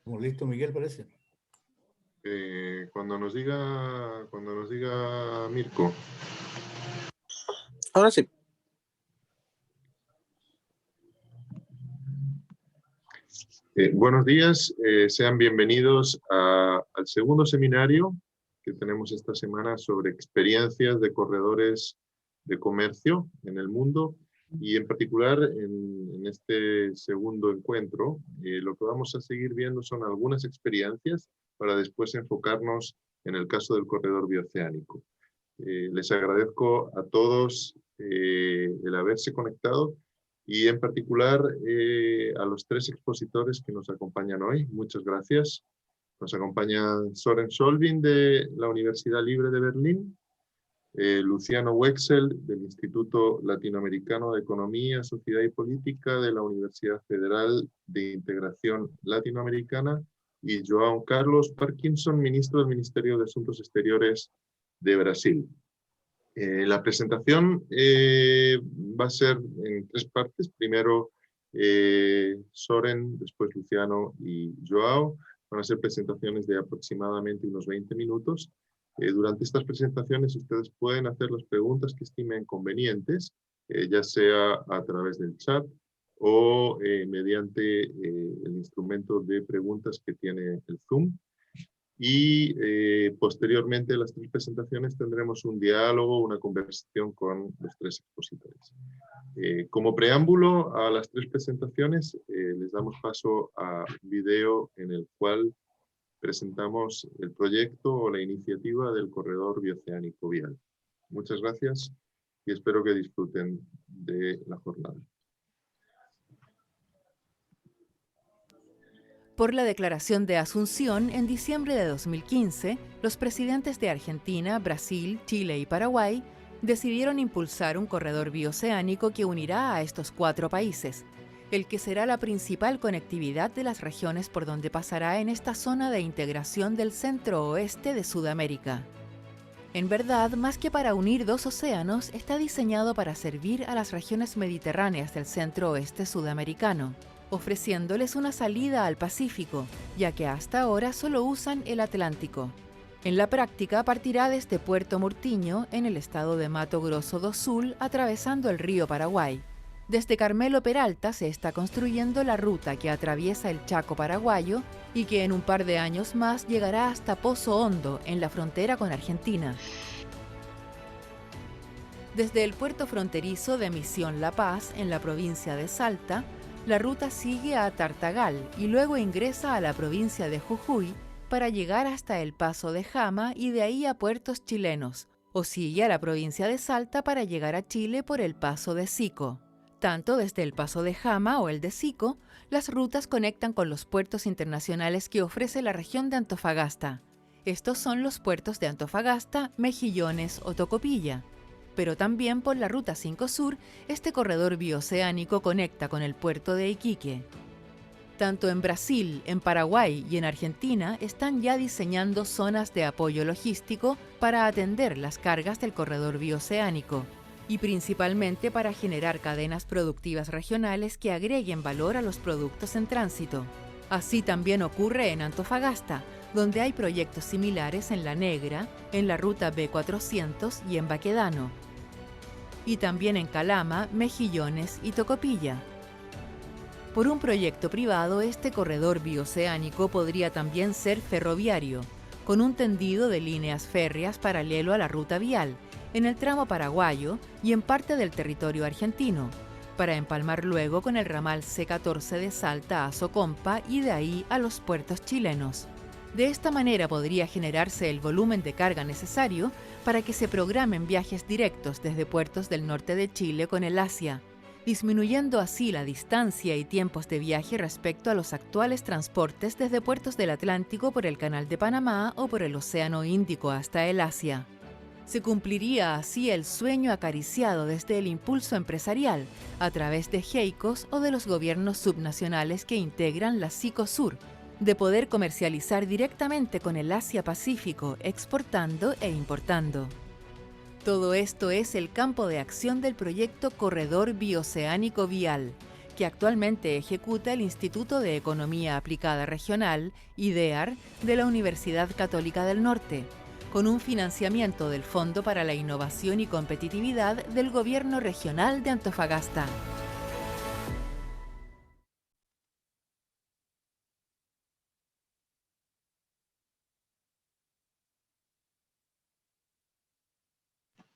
¿Estamos listos, Miguel, parece? Cuando nos diga Mirko. Ahora sí. Buenos días, sean bienvenidos al segundo seminario que tenemos esta semana sobre experiencias de corredores de comercio en el mundo y en particular en este segundo encuentro lo que vamos a seguir viendo son algunas experiencias para después enfocarnos en el caso del corredor bioceánico. Les agradezco a todos el haberse conectado y en particular a los tres expositores que nos acompañan hoy. Muchas gracias. Nos acompaña Soren Solvin de la Universidad Libre de Berlín, Luciano Wexel del Instituto Latinoamericano de Economía, Sociedad y Política de la Universidad Federal de Integración Latinoamericana y João Carlos Parkinson, ministro del Ministerio de Asuntos Exteriores de Brasil. La presentación va a ser en tres partes. Primero Soren, después Luciano y Joao. Van a ser presentaciones de aproximadamente unos 20 minutos. Durante estas presentaciones ustedes pueden hacer las preguntas que estimen convenientes, ya sea a través del chat o mediante el instrumento de preguntas que tiene el Zoom. Y posteriormente a las tres presentaciones tendremos un diálogo, una conversación con los tres expositores. Como preámbulo a las tres presentaciones, les damos paso a un video en el cual presentamos el proyecto o la iniciativa del corredor bioceánico vial. Muchas gracias y espero que disfruten de la jornada. Por la Declaración de Asunción, en diciembre de 2015, los presidentes de Argentina, Brasil, Chile y Paraguay decidieron impulsar un corredor bioceánico que unirá a estos cuatro países, el que será la principal conectividad de las regiones por donde pasará en esta zona de integración del centro-oeste de Sudamérica. En verdad, más que para unir dos océanos, está diseñado para servir a las regiones mediterráneas del centro-oeste sudamericano, ofreciéndoles una salida al Pacífico, ya que hasta ahora solo usan el Atlántico. En la práctica partirá desde Puerto Murtinho, en el estado de Mato Grosso do Sul, atravesando el río Paraguay. Desde Carmelo Peralta se está construyendo la ruta que atraviesa el Chaco paraguayo y que en un par de años más llegará hasta Pozo Hondo, en la frontera con Argentina. Desde el puerto fronterizo de Misión La Paz, en la provincia de Salta, la ruta sigue a Tartagal y luego ingresa a la provincia de Jujuy para llegar hasta el Paso de Jama y de ahí a puertos chilenos, o sigue a la provincia de Salta para llegar a Chile por el Paso de Sico. Tanto desde el Paso de Jama o el de Sico, las rutas conectan con los puertos internacionales que ofrece la región de Antofagasta. Estos son los puertos de Antofagasta, Mejillones o Tocopilla. Pero también por la Ruta 5 Sur, este corredor bioceánico conecta con el puerto de Iquique. Tanto en Brasil, en Paraguay y en Argentina están ya diseñando zonas de apoyo logístico para atender las cargas del corredor bioceánico y principalmente para generar cadenas productivas regionales que agreguen valor a los productos en tránsito. Así también ocurre en Antofagasta, donde hay proyectos similares en La Negra, en la ruta B400 y en Baquedano, y también en Calama, Mejillones y Tocopilla. Por un proyecto privado, este corredor bioceánico podría también ser ferroviario, con un tendido de líneas férreas paralelo a la ruta vial, en el tramo paraguayo y en parte del territorio argentino, para empalmar luego con el ramal C14 de Salta a Socompa y de ahí a los puertos chilenos. De esta manera podría generarse el volumen de carga necesario para que se programen viajes directos desde puertos del norte de Chile con el Asia, disminuyendo así la distancia y tiempos de viaje respecto a los actuales transportes desde puertos del Atlántico por el Canal de Panamá o por el Océano Índico hasta el Asia. Se cumpliría así el sueño acariciado desde el impulso empresarial a través de GEICOS o de los gobiernos subnacionales que integran la SICOSUR, de poder comercializar directamente con el Asia-Pacífico, exportando e importando. Todo esto es el campo de acción del proyecto Corredor Bioceánico Vial, que actualmente ejecuta el Instituto de Economía Aplicada Regional, IDEAR, de la Universidad Católica del Norte, con un financiamiento del Fondo para la Innovación y Competitividad del Gobierno Regional de Antofagasta.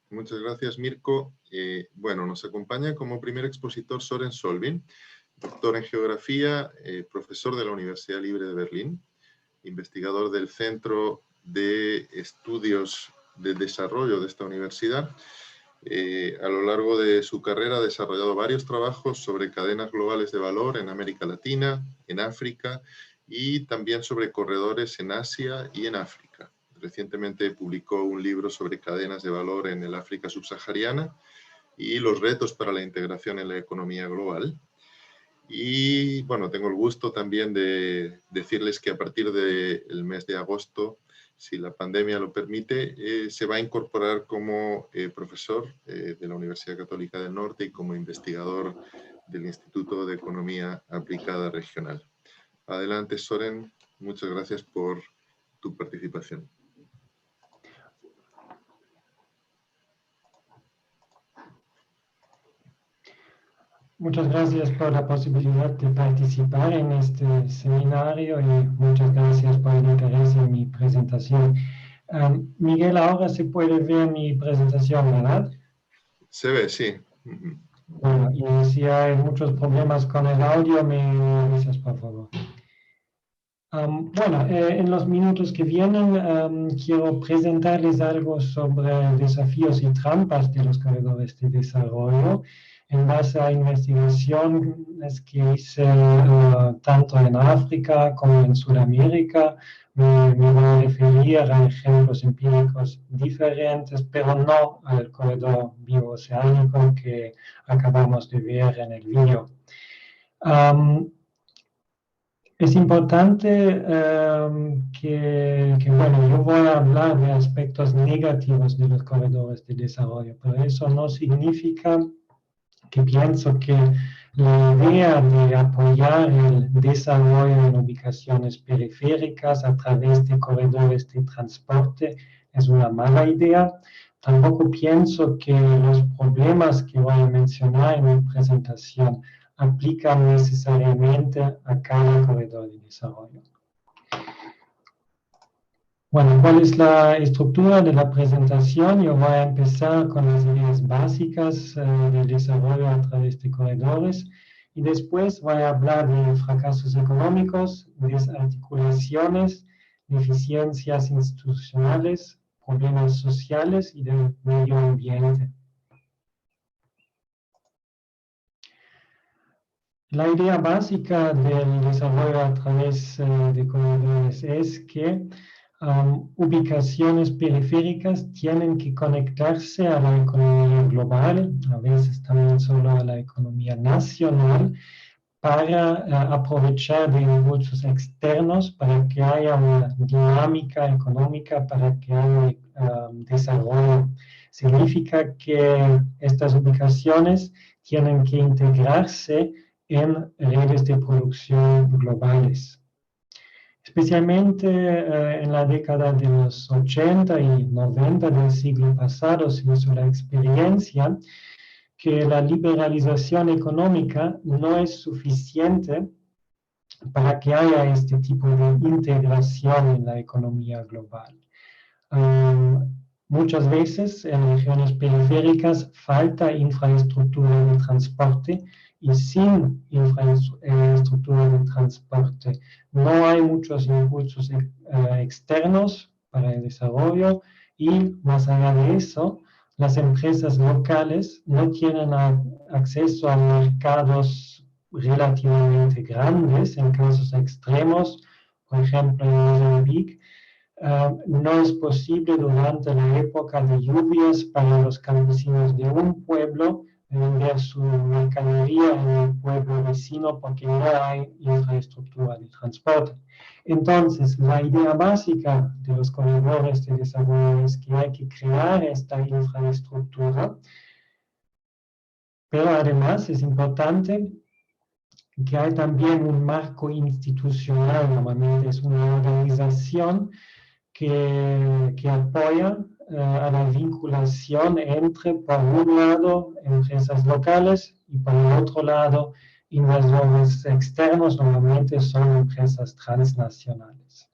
Muchas gracias, Mirko. Bueno, nos acompaña como primer expositor Soren Solvin, doctor en Geografía, profesor de la Universidad Libre de Berlín, investigador del Centro de Estudios de Desarrollo de esta universidad. A lo largo de su carrera ha desarrollado varios trabajos sobre cadenas globales de valor en América Latina, en África y también sobre corredores en Asia y en África. Recientemente publicó un libro sobre cadenas de valor en el África subsahariana y los retos para la integración en la economía global. Y bueno, tengo el gusto también de decirles que a partir del mes de agosto, si la pandemia lo permite, se va a incorporar como profesor de la Universidad Católica del Norte y como investigador del Instituto de Economía Aplicada Regional. Adelante, Soren. Muchas gracias por tu participación. Muchas gracias por la posibilidad de participar en este seminario y muchas gracias por el interés en mi presentación. Miguel, ahora se puede ver mi presentación, ¿verdad? Se ve, sí. Bueno, y si hay muchos problemas con el audio, me avisas, por favor. Bueno, en los minutos que vienen quiero presentarles algo sobre desafíos y trampas de los corredores de desarrollo en base a investigaciones que hice tanto en África como en Sudamérica. Me voy a referir a ejemplos empíricos diferentes, pero no al corredor bioceánico que acabamos de ver en el vídeo. Es importante bueno, yo voy a hablar de aspectos negativos de los corredores de desarrollo, pero eso no significa que pienso que la idea de apoyar el desarrollo en ubicaciones periféricas a través de corredores de transporte es una mala idea. Tampoco pienso que los problemas que voy a mencionar en mi presentación aplican necesariamente a cada corredor de desarrollo. Bueno, ¿cuál es la estructura de la presentación? Yo voy a empezar con las ideas básicas del desarrollo a través de corredores y después voy a hablar de fracasos económicos, desarticulaciones, deficiencias institucionales, problemas sociales y del medio ambiente. La idea básica del desarrollo a través de corredores es que ubicaciones periféricas tienen que conectarse a la economía global, a veces también solo a la economía nacional, para aprovechar de impulsos externos, para que haya una dinámica económica, para que haya desarrollo. Significa que estas ubicaciones tienen que integrarse en redes de producción globales. Especialmente en la década de los 80 y 90 del siglo pasado se hizo la experiencia que la liberalización económica no es suficiente para que haya este tipo de integración en la economía global. Muchas veces en regiones periféricas falta infraestructura de transporte y sin infraestructura de transporte no hay muchos impulsos externos para el desarrollo y más allá de eso, las empresas locales no tienen acceso a mercados relativamente grandes en casos extremos, por ejemplo en Mozambique. No es posible durante la época de lluvias para los campesinos de un pueblo vender su mercadería en el pueblo vecino porque no hay infraestructura de transporte. Entonces, la idea básica de los corredores de desarrollo es que hay que crear esta infraestructura, pero además es importante que hay también un marco institucional, normalmente es una organización que apoya a la vinculación entre, por un lado, empresas locales y por el otro lado, inversores externos, normalmente son empresas transnacionales.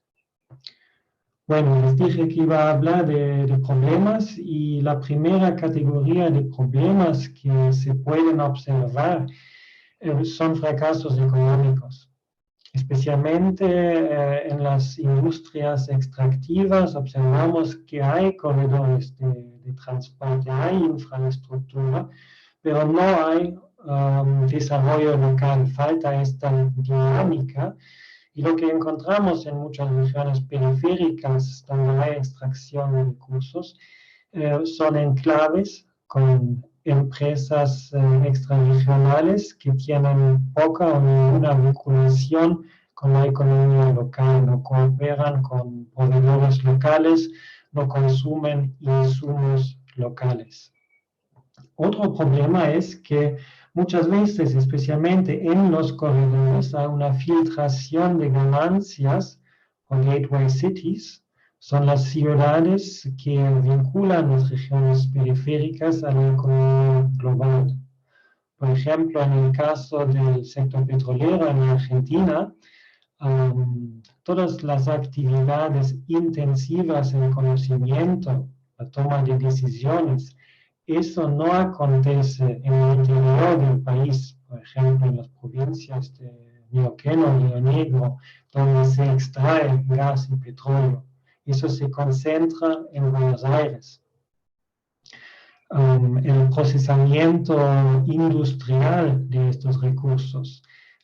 Bueno, les dije que iba a hablar de problemas y la primera categoría de problemas que se pueden observar son fracasos económicos. Especialmente en las industrias extractivas observamos que hay corredores de transporte, hay infraestructura, pero no hay desarrollo local, falta esta dinámica. Y lo que encontramos en muchas regiones periféricas donde hay extracción de recursos son enclaves con empresas extrarregionales que tienen poca o ninguna vinculación con la economía local, no cooperan con proveedores locales, no consumen insumos locales. Otro problema es que muchas veces, especialmente en los corredores, hay una filtración de ganancias o gateway cities. Son las ciudades que vinculan las regiones periféricas a la economía global. Por ejemplo, en el caso del sector petrolero en Argentina, todas las actividades intensivas en conocimiento, la toma de decisiones, eso no acontece en el interior del país, por ejemplo, en las provincias de Neuquén, Río Negro, donde se extrae gas y petróleo. Eso se concentra en Buenos Aires. El procesamiento industrial de estos recursos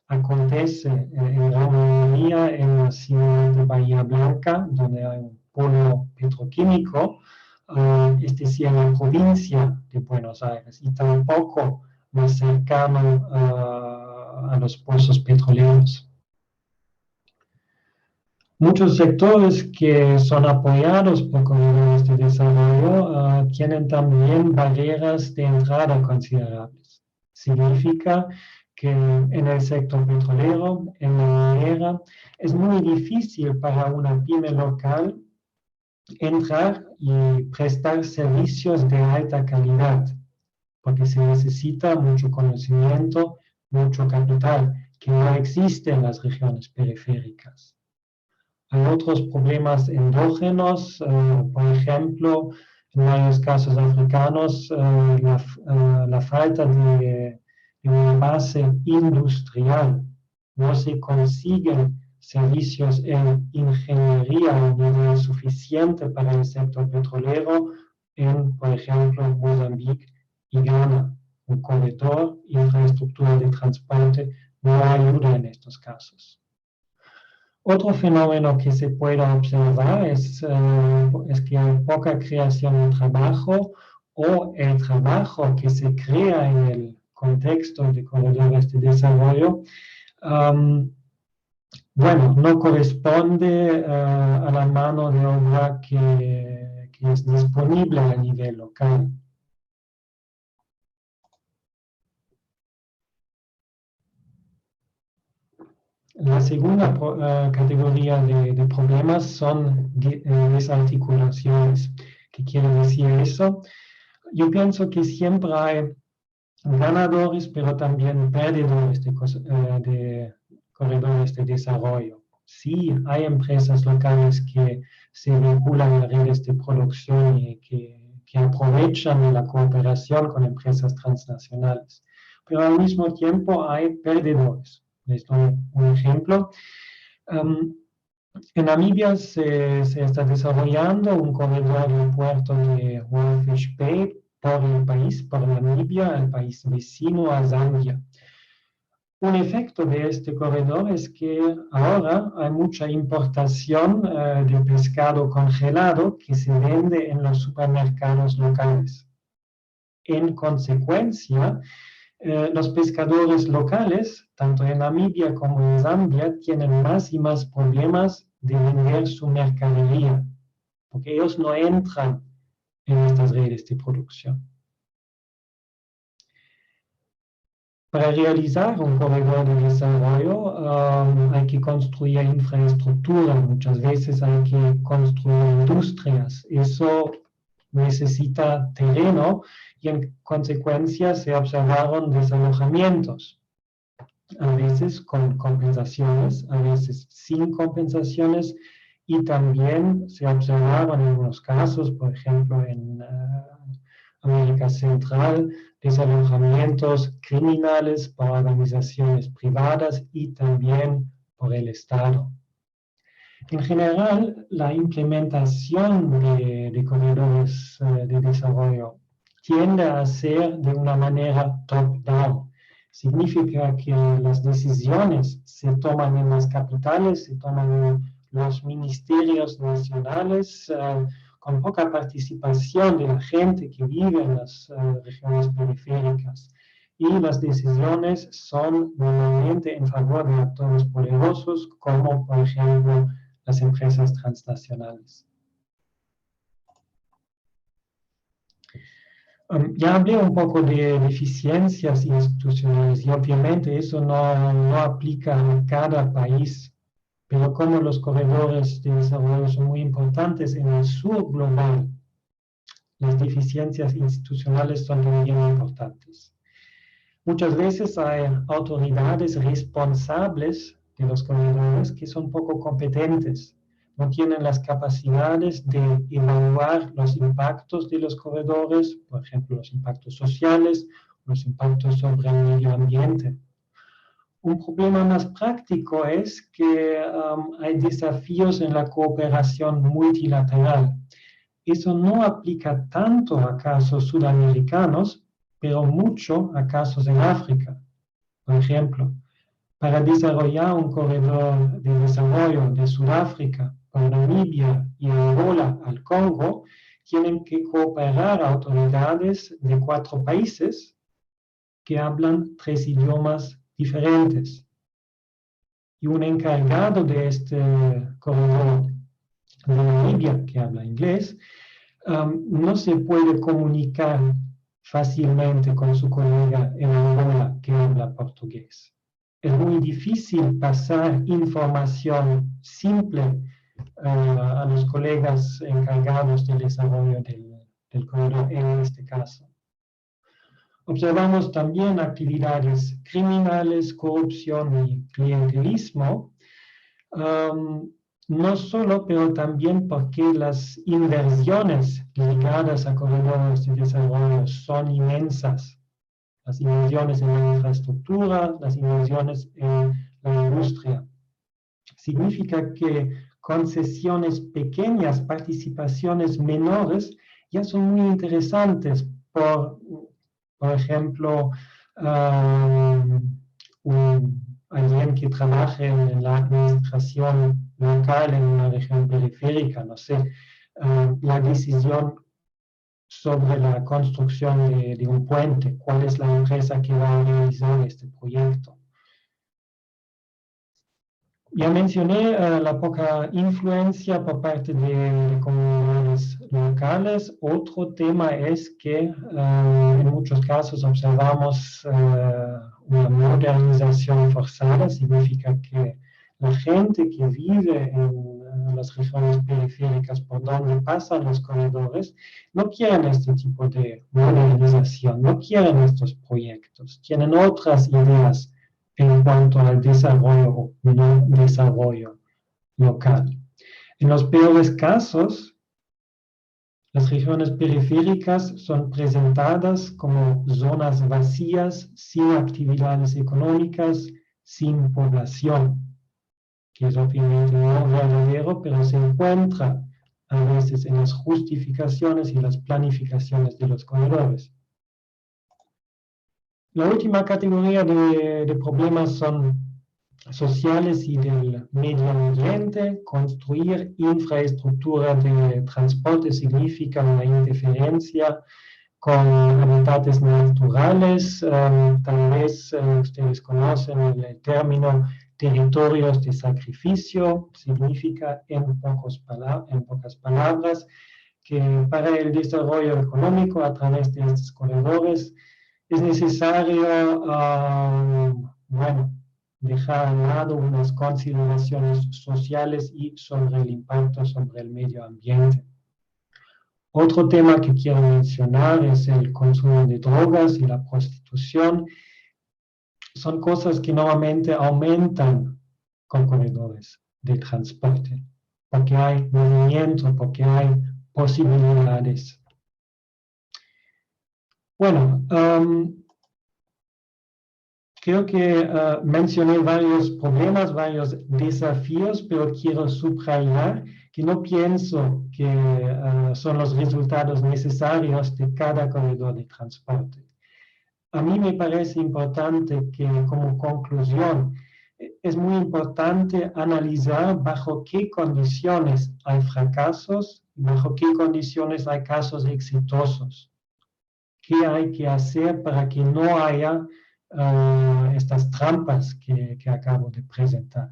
acontece en gran mayoría en la ciudad de Bahía Blanca, donde hay un polo petroquímico, es decir, en la provincia de Buenos Aires, y tampoco más cercano a los pozos petroleros. Muchos sectores que son apoyados por corredores de desarrollo tienen también barreras de entrada considerables. Significa que en el sector petrolero, en la minera, es muy difícil para una pyme local entrar y prestar servicios de alta calidad, porque se necesita mucho conocimiento, mucho capital, que no existe en las regiones periféricas. Hay otros problemas endógenos, por ejemplo, en varios casos africanos, la falta de una base industrial. No se consiguen servicios en ingeniería a un nivel suficiente para el sector petrolero en, por ejemplo, Mozambique y Ghana. Un corredor, infraestructura de transporte no ayuda en estos casos. Otro fenómeno que se puede observar es que hay poca creación de trabajo o el trabajo que se crea en el contexto de corredores de desarrollo, no corresponde a la mano de obra que es disponible a nivel local. La segunda categoría de problemas son desarticulaciones. ¿Qué quiere decir eso? Yo pienso que siempre hay ganadores, pero también perdedores de corredores de desarrollo. Sí, hay empresas locales que se vinculan a redes de producción y que aprovechan la cooperación con empresas transnacionales, pero al mismo tiempo hay perdedores. Les doy un ejemplo. En Namibia se está desarrollando un corredor del puerto de Walvis Bay por el país, por Namibia, el país vecino a Zambia. Un efecto de este corredor es que ahora hay mucha importación de pescado congelado que se vende en los supermercados locales. En consecuencia, los pescadores locales, tanto en Namibia como en Zambia, tienen más y más problemas de vender su mercadería, porque ellos no entran en estas redes de producción. Para realizar un corredor de desarrollo hay que construir infraestructura, muchas veces hay que construir industrias. Eso necesita terreno y en consecuencia se observaron desalojamientos, a veces con compensaciones, a veces sin compensaciones, y también se observaron en unos casos, por ejemplo en América Central, desalojamientos criminales por organizaciones privadas y también por el Estado. En general, la implementación de corredores de desarrollo tiende a ser de una manera top-down. Significa que las decisiones se toman en las capitales, se toman en los ministerios nacionales, con poca participación de la gente que vive en las regiones periféricas. Y las decisiones son normalmente en favor de actores poderosos, como por ejemplo las empresas transnacionales. Ya hablé un poco de deficiencias institucionales y obviamente eso no aplica a cada país, pero como los corredores de desarrollo son muy importantes en el sur global, las deficiencias institucionales son también importantes. Muchas veces hay autoridades responsables de los corredores que son poco competentes, no tienen las capacidades de evaluar los impactos de los corredores, por ejemplo, los impactos sociales, los impactos sobre el medio ambiente. Un problema más práctico es que hay desafíos en la cooperación multilateral. Eso no aplica tanto a casos sudamericanos, pero mucho a casos en África. Por ejemplo, para desarrollar un corredor de desarrollo de Sudáfrica por Namibia y Angola al Congo, tienen que cooperar autoridades de 4 países que hablan 3 idiomas diferentes. Y un encargado de este corredor de Namibia, que habla inglés, no se puede comunicar fácilmente con su colega en Angola que habla portugués. Es muy difícil pasar información simple a los colegas encargados del desarrollo del corredor en este caso. Observamos también actividades criminales, corrupción y clientelismo, no solo, pero también porque las inversiones ligadas a corredores de desarrollo son inmensas. Las inversiones en la infraestructura, las inversiones en la industria. Significa que concesiones pequeñas, participaciones menores, ya son muy interesantes. Por ejemplo, alguien que trabaje en la administración local en una región periférica, no sé, la decisión sobre la construcción de un puente, cuál es la empresa que va a realizar este proyecto. Ya mencioné la poca influencia por parte de comunidades locales. Otro tema es que en muchos casos observamos una modernización forzada, significa que la gente que vive en las regiones periféricas por donde pasan los corredores no quieren este tipo de modernización, no quieren estos proyectos, tienen otras ideas en cuanto al desarrollo o no desarrollo local. En los peores casos, las regiones periféricas son presentadas como zonas vacías, sin actividades económicas, sin población, que es obviamente no verdadero, pero se encuentra a veces en las justificaciones y las planificaciones de los corredores. La última categoría de problemas son sociales y del medio ambiente. Construir infraestructura de transporte significa una interferencia con hábitats naturales. Tal vez ustedes conocen el término territorios de sacrificio. Significa en pocas palabras que para el desarrollo económico a través de estos corredores es necesario, dejar a un lado unas consideraciones sociales y sobre el impacto sobre el medio ambiente. Otro tema que quiero mencionar es el consumo de drogas y la prostitución. Son cosas que normalmente aumentan con corredores de transporte, porque hay movimiento, porque hay posibilidades. Bueno, creo que mencioné varios problemas, varios desafíos, pero quiero subrayar que no pienso que son los resultados necesarios de cada corredor de transporte. A mí me parece importante que, como conclusión, es muy importante analizar bajo qué condiciones hay fracasos, bajo qué condiciones hay casos exitosos. ¿Qué hay que hacer para que no haya estas trampas que acabo de presentar?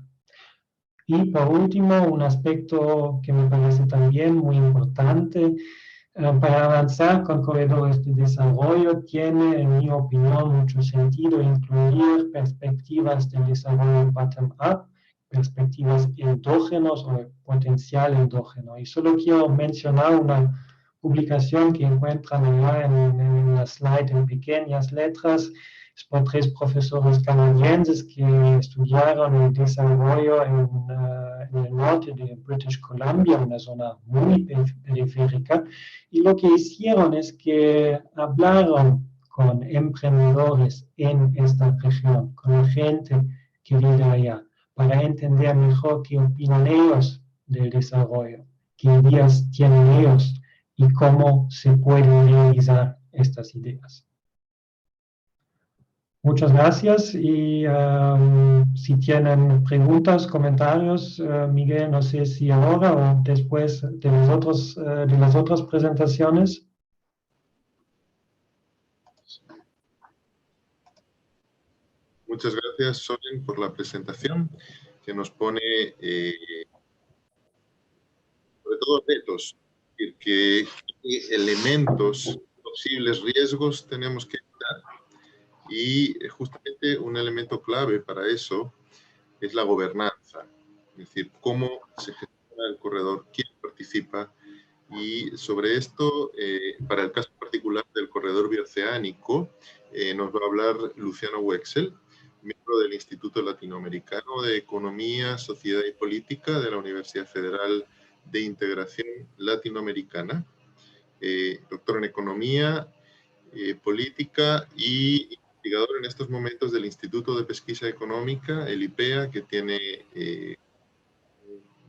Y por último, un aspecto que me parece también muy importante, para avanzar con corredores de desarrollo, tiene, en mi opinión, mucho sentido incluir perspectivas de desarrollo bottom-up, perspectivas endógenos o potencial endógeno. Y solo quiero mencionar una publicación que encuentran allá en la slide en pequeñas letras. Es por 3 profesores canadienses que estudiaron el desarrollo en el norte de British Columbia, una zona muy periférica, y lo que hicieron es que hablaron con emprendedores en esta región, con la gente que vive allá, para entender mejor qué opinan ellos del desarrollo, qué ideas tienen ellos y cómo se pueden realizar estas ideas. Muchas gracias y si tienen preguntas, comentarios, Miguel, no sé si ahora o después de las otras presentaciones. Muchas gracias, Soren, por la presentación que nos pone sobre todo retos, es decir, qué elementos, posibles riesgos tenemos que evitar. Y justamente un elemento clave para eso es la gobernanza, es decir, cómo se gestiona el corredor, quién participa. Y sobre esto, para el caso particular del corredor bioceánico, nos va a hablar Luciano Wexel, miembro del Instituto Latinoamericano de Economía, Sociedad y Política de la Universidad Federal de Integración Latinoamericana, doctor en Economía, Política y investigador en estos momentos del Instituto de Pesquisa Económica, el IPEA, que tiene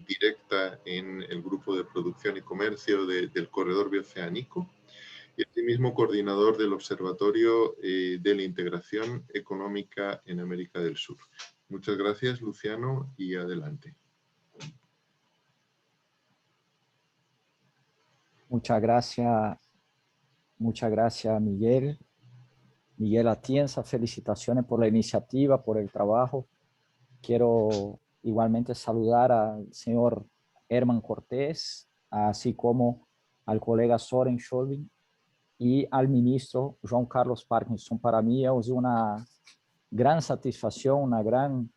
directa en el Grupo de Producción y Comercio del Corredor Bioceánico, y asimismo coordinador del Observatorio de la Integración Económica en América del Sur. Muchas gracias, Luciano, y adelante. Muchas gracias, Miguel. Miguel Atienza, felicitaciones por la iniciativa, por el trabajo. Quiero igualmente saludar al señor Herman Cortés, así como al colega Soren Scholvin y al ministro João Carlos Parkinson. Para mí es una gran satisfacción, una gran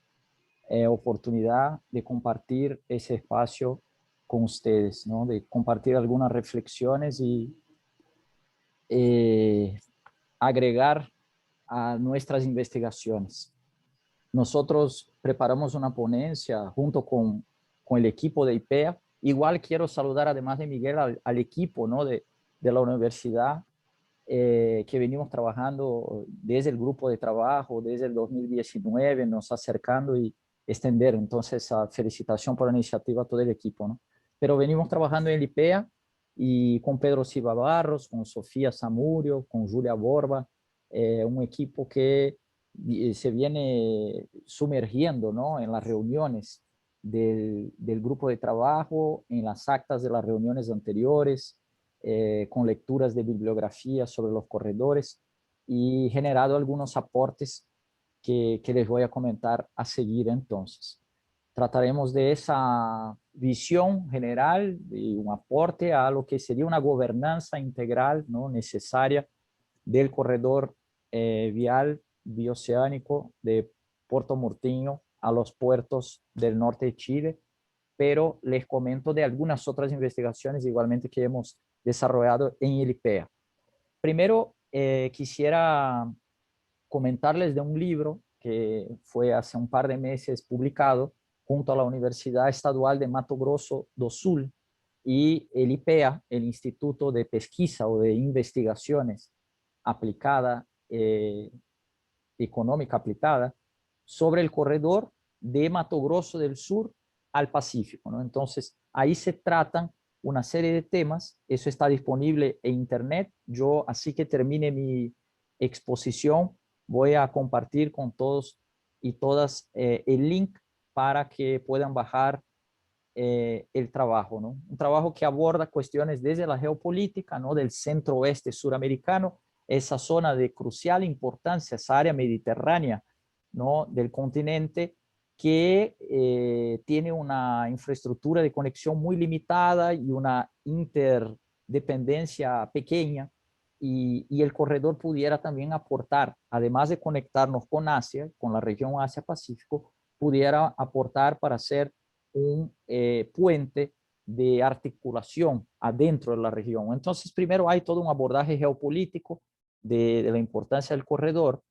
oportunidad de compartir ese espacio con ustedes, ¿no? De compartir algunas reflexiones y agregar a nuestras investigaciones. Nosotros preparamos una ponencia junto con el equipo de IPEA. Igual quiero saludar, además de Miguel, al equipo, ¿no? de la universidad, que venimos trabajando desde el grupo de trabajo, desde el 2019, nos acercando y extender. Entonces, felicitación por la iniciativa a todo el equipo, ¿no? Pero venimos trabajando en el IPEA y con Pedro Silva Barros, con Sofía Samurio, con Julia Borba, un equipo que se viene sumergiendo, ¿no? En las reuniones del grupo de trabajo, en las actas de las reuniones anteriores, con lecturas de bibliografía sobre los corredores y generado algunos aportes que les voy a comentar a seguir entonces. Trataremos de esa visión general y un aporte a lo que sería una gobernanza integral, ¿no? Necesaria del corredor vial bioceánico de Puerto Murtinho a los puertos del norte de Chile, pero les comento de algunas otras investigaciones igualmente que hemos desarrollado en el IPEA. Primero, quisiera comentarles de un libro que fue hace un par de meses publicado junto a la Universidad Estadual de Mato Grosso do Sul y el IPEA, el Instituto de Pesquisa o de Investigaciones Aplicada, Económica Aplicada, sobre el corredor de Mato Grosso del Sur al Pacífico, ¿no? Entonces, ahí se tratan una serie de temas. Eso está disponible en internet. Yo, así que termine mi exposición, voy a compartir con todos y todas el link para que puedan bajar el trabajo, ¿no? Un trabajo que aborda cuestiones desde la geopolítica, ¿no? Del centro oeste suramericano, esa zona de crucial importancia, esa área mediterránea, ¿no? Del continente, que tiene una infraestructura de conexión muy limitada y una interdependencia pequeña, y el corredor pudiera también aportar, además de conectarnos con Asia, con la región Asia-Pacífico, pudiera aportar para ser un puente de articulación adentro de la región. Entonces, primero hay todo un abordaje geopolítico de la importancia del corredor.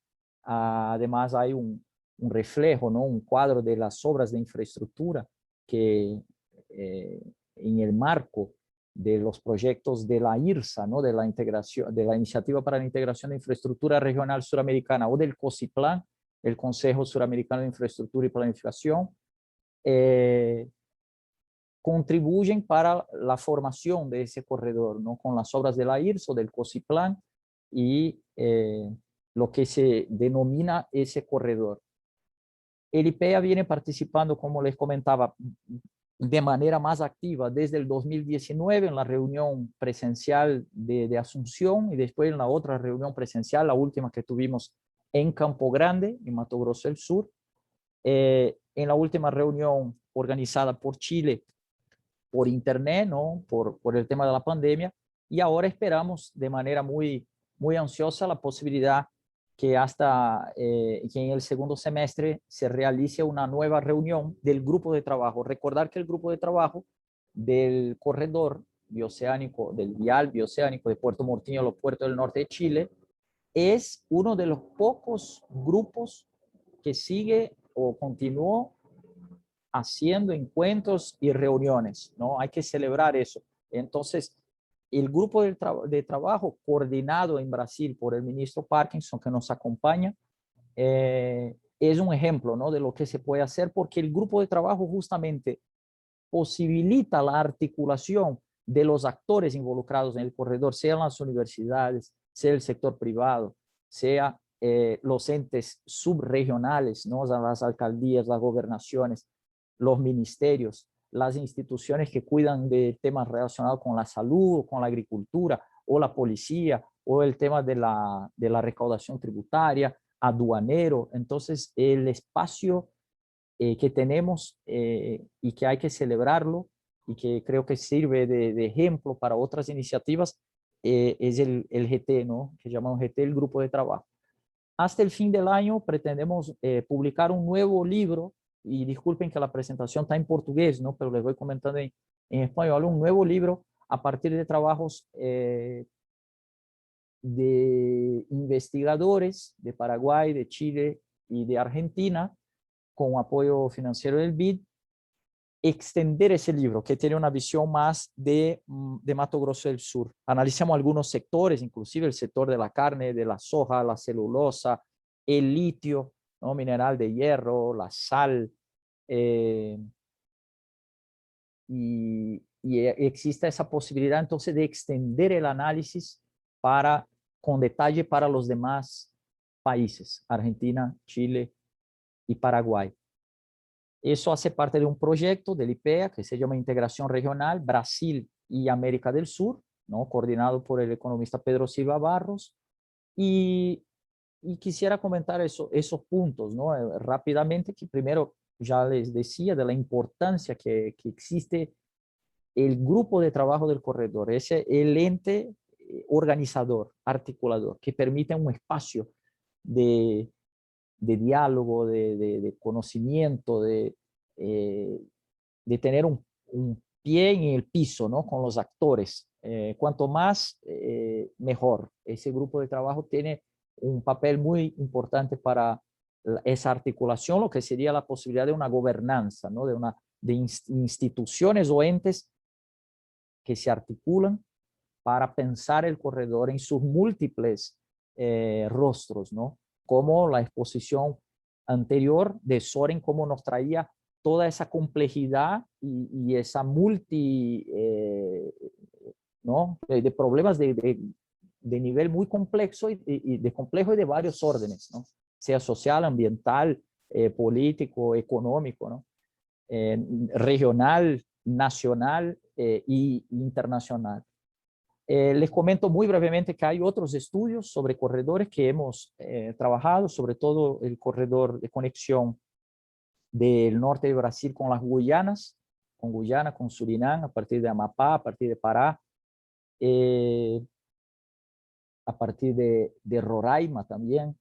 Además, hay un reflejo, ¿no? Un cuadro de las obras de infraestructura que en el marco de los proyectos de la IRSA, ¿no? De la integración, de la Iniciativa para la Integración de Infraestructura Regional Suramericana, o del COSIPLAN, el Consejo Suramericano de Infraestructura y Planificación, contribuyen para la formación de ese corredor, ¿no? Con las obras de la IRSA o del COSIPLAN y lo que se denomina ese corredor. El IPEA viene participando, como les comentaba, de manera más activa desde el 2019 en la reunión presencial de Asunción y después en la otra reunión presencial, la última que tuvimos en Campo Grande, en Mato Grosso del Sur. En la última reunión organizada por Chile por internet, ¿no? Por el tema de la pandemia, y ahora esperamos de manera muy ansiosa la posibilidad que hasta que en el segundo semestre se realice una nueva reunión del grupo de trabajo. Recordar que el grupo de trabajo del corredor bioceánico, del vial bioceánico de Puerto Murtinho a los puertos del norte de Chile, es uno de los pocos grupos que sigue o continuó haciendo encuentros y reuniones, ¿no? Hay que celebrar eso. Entonces, el grupo de trabajo coordinado en Brasil por el ministro Parkinson, que nos acompaña, es un ejemplo, ¿no? De lo que se puede hacer, porque el grupo de trabajo justamente posibilita la articulación de los actores involucrados en el corredor, sean las universidades, sea el sector privado, sea los entes subregionales, ¿no? Las alcaldías, las gobernaciones, los ministerios, las instituciones que cuidan de temas relacionados con la salud, con la agricultura, o la policía, o el tema de la recaudación tributaria, aduanero. Entonces, el espacio que tenemos y que hay que celebrarlo y que creo que sirve de ejemplo para otras iniciativas es el GT, ¿no? Que llamamos GT, el grupo de trabajo. Hasta el fin del año pretendemos publicar un nuevo libro y disculpen que la presentación está en portugués, ¿no? Pero les voy comentando en español, un nuevo libro a partir de trabajos de investigadores de Paraguay, de Chile y de Argentina, con apoyo financiero del BID, extender ese libro, que tiene una visión más de Mato Grosso del Sur. Analizamos algunos sectores, inclusive el sector de la carne, de la soja, la celulosa, el litio, ¿no? Mineral de hierro, la sal, y existe esa posibilidad entonces de extender el análisis con detalle para los demás países, Argentina, Chile y Paraguay. Eso hace parte de un proyecto del IPEA que se llama Integración Regional Brasil y América del Sur, ¿no? Coordinado por el economista Pedro Silva Barros. Y quisiera comentar esos puntos, ¿no? Rápidamente, que primero ya les decía de la importancia que existe el grupo de trabajo del corredor, el ente organizador, articulador, que permite un espacio de diálogo, de conocimiento, de tener un pie en el piso, ¿no? Con los actores. Cuanto más, mejor. Ese grupo de trabajo tiene un papel muy importante para esa articulación, lo que sería la posibilidad de una gobernanza, ¿no? De instituciones o entes que se articulan para pensar el corredor en sus múltiples rostros, ¿no? Como la exposición anterior de Soren, cómo nos traía toda esa complejidad y esa ¿no? de problemas de nivel muy complejo y de complejo y de varios órdenes, ¿no? Sea social, ambiental, político, económico, ¿no? Regional, nacional e internacional. Les comento muy brevemente que hay otros estudios sobre corredores que hemos trabajado, sobre todo el corredor de conexión del norte de Brasil con las Guyanas, con Guyana, con Surinam, a partir de Amapá, a partir de Pará, a partir de Roraima también,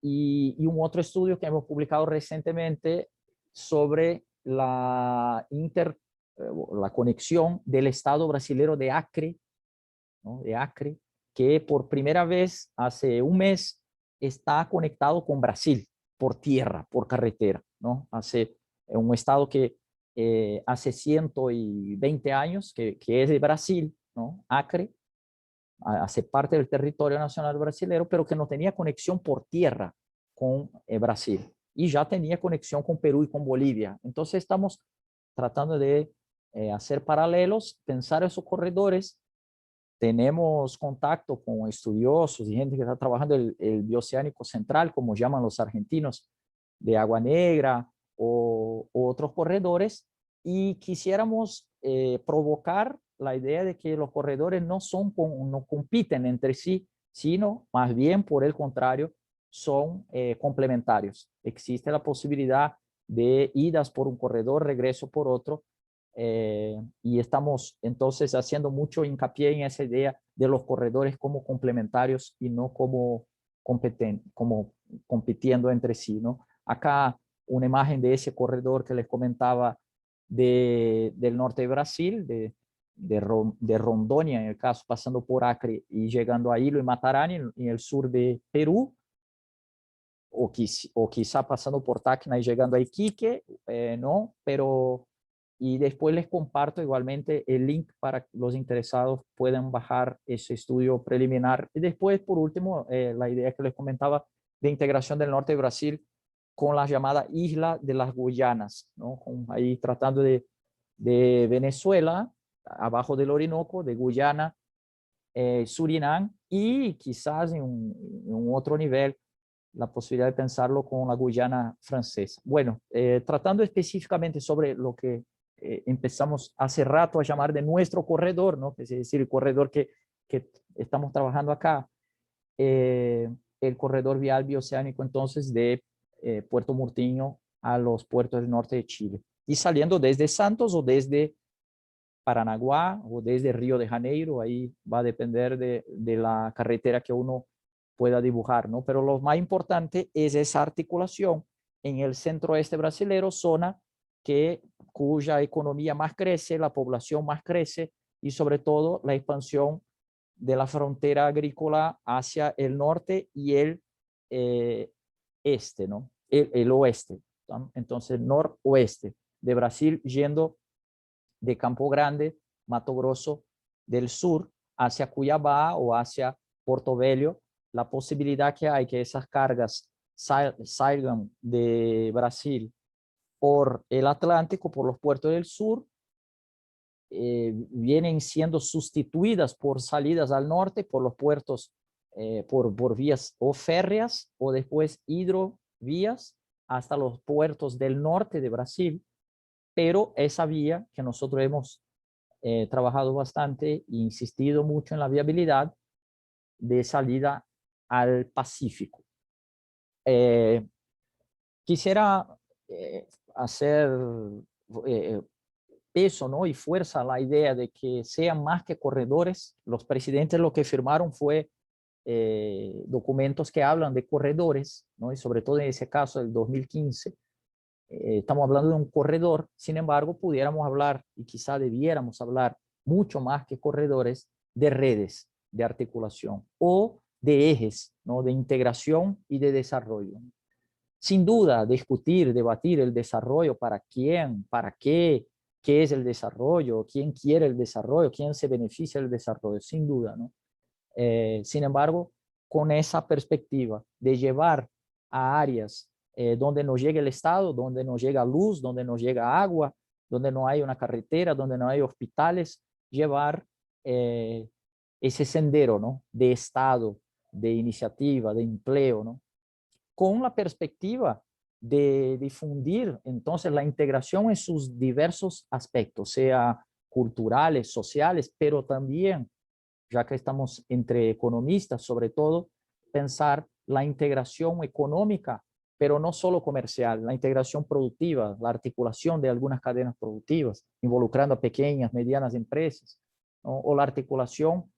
y un otro estudio que hemos publicado recientemente sobre la conexión del estado brasileño de Acre, ¿no? De Acre, que por primera vez hace un mes está conectado con Brasil por tierra, por carretera, ¿no? Un estado que hace 120 años que es de Brasil, ¿no? Acre, hace parte del territorio nacional brasileño, pero que no tenía conexión por tierra con Brasil y ya tenía conexión con Perú y con Bolivia. Entonces estamos tratando de hacer paralelos, pensar esos corredores. Tenemos contacto con estudiosos y gente que está trabajando el bioceánico central, como llaman los argentinos, de Agua Negra o otros corredores, y quisiéramos provocar la idea de que los corredores no compiten entre sí, sino más bien, por el contrario, son complementarios. Existe la posibilidad de idas por un corredor, regreso por otro, y estamos entonces haciendo mucho hincapié en esa idea de los corredores como complementarios y no como compitiendo entre sí, ¿no? Acá una imagen de ese corredor que les comentaba del norte de Brasil, de Rondônia, en el caso, pasando por Acre y llegando a Ilo y Matarani, en el sur de Perú, o quizá pasando por Tacna y llegando a Iquique, ¿no? Pero, y después les comparto igualmente el link para que los interesados puedan bajar ese estudio preliminar. Y después, por último, la idea que les comentaba de integración del norte de Brasil con la llamada Isla de las Guyanas, ¿no? Ahí tratando de Venezuela, abajo del Orinoco, de Guyana, Surinam, y quizás en un otro nivel la posibilidad de pensarlo con la Guyana francesa. Bueno, tratando específicamente sobre lo que empezamos hace rato a llamar de nuestro corredor, ¿no? Es decir, el corredor que estamos trabajando acá, el corredor vial bioceánico entonces de Puerto Murtinho a los puertos del norte de Chile, y saliendo desde Santos o desde Paranaguá o desde Río de Janeiro. Ahí va a depender de la carretera que uno pueda dibujar, ¿no? Pero lo más importante es esa articulación en el centro-oeste brasileño, zona cuya economía más crece, la población más crece y sobre todo la expansión de la frontera agrícola hacia el norte y el este, ¿no? El oeste, ¿no? Entonces, noroeste de Brasil, yendo de Campo Grande, Mato Grosso del sur, hacia Cuiabá o hacia Porto Velho, la posibilidad que hay que esas cargas salgan de Brasil por el Atlántico, por los puertos del sur, vienen siendo sustituidas por salidas al norte, por los puertos, por vías o férreas o después hidrovías hasta los puertos del norte de Brasil, pero esa vía que nosotros hemos trabajado bastante e insistido mucho en la viabilidad de salida al Pacífico. Quisiera hacer peso, ¿no? Y fuerza a la idea de que sean más que corredores. Los presidentes lo que firmaron fue documentos que hablan de corredores, ¿no? Y sobre todo en ese caso del 2015, estamos hablando de un corredor. Sin embargo, pudiéramos hablar, y quizá debiéramos hablar mucho más que corredores, de redes de articulación o de ejes, ¿no? De integración y de desarrollo. Sin duda, discutir, debatir el desarrollo, para quién, para qué es el desarrollo, quién quiere el desarrollo, quién se beneficia del desarrollo, sin duda, ¿no? Sin embargo, con esa perspectiva de llevar a áreas donde no llega el Estado, donde no llega luz, donde no llega agua, donde no hay una carretera, donde no hay hospitales, llevar ese sendero, ¿no? De Estado, de iniciativa, de empleo, ¿no? Con la perspectiva de difundir entonces la integración en sus diversos aspectos, sea culturales, sociales, pero también, ya que estamos entre economistas, sobre todo, pensar la integración económica, pero no solo comercial, la integración productiva, la articulación de algunas cadenas productivas, involucrando a pequeñas, medianas empresas, ¿no? O la articulación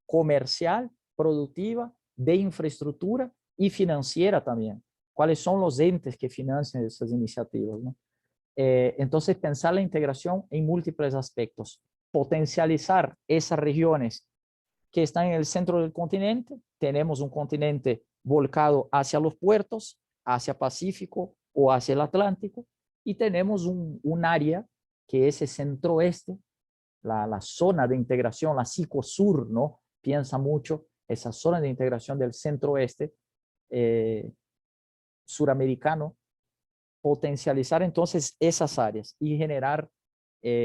comercial, productiva, de infraestructura y financiera también. ¿Cuáles son los entes que financian esas iniciativas, ¿no? Entonces, pensar la integración en múltiples aspectos, potencializar esas regiones que están en el centro del continente. Tenemos un continente volcado hacia los puertos, hacia Pacífico o hacia el Atlántico, y tenemos un área que es el centro-oeste, la zona de integración, la Cicosur, ¿no? Piensa mucho esa zona de integración del centro-oeste suramericano, potencializar entonces esas áreas y generar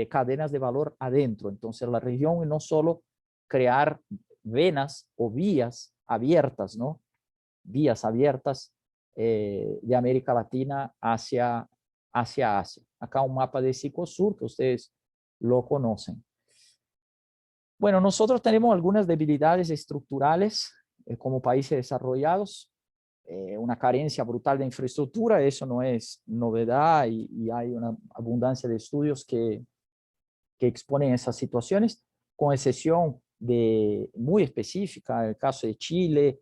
cadenas de valor adentro. Entonces la región, y no solo crear venas o vías abiertas, ¿no? Vías abiertas de América Latina hacia Asia. Acá un mapa de Cicosur que ustedes lo conocen. Bueno, nosotros tenemos algunas debilidades estructurales como países desarrollados, una carencia brutal de infraestructura, eso no es novedad y hay una abundancia de estudios que exponen esas situaciones, con excepción de muy específica, el caso de Chile,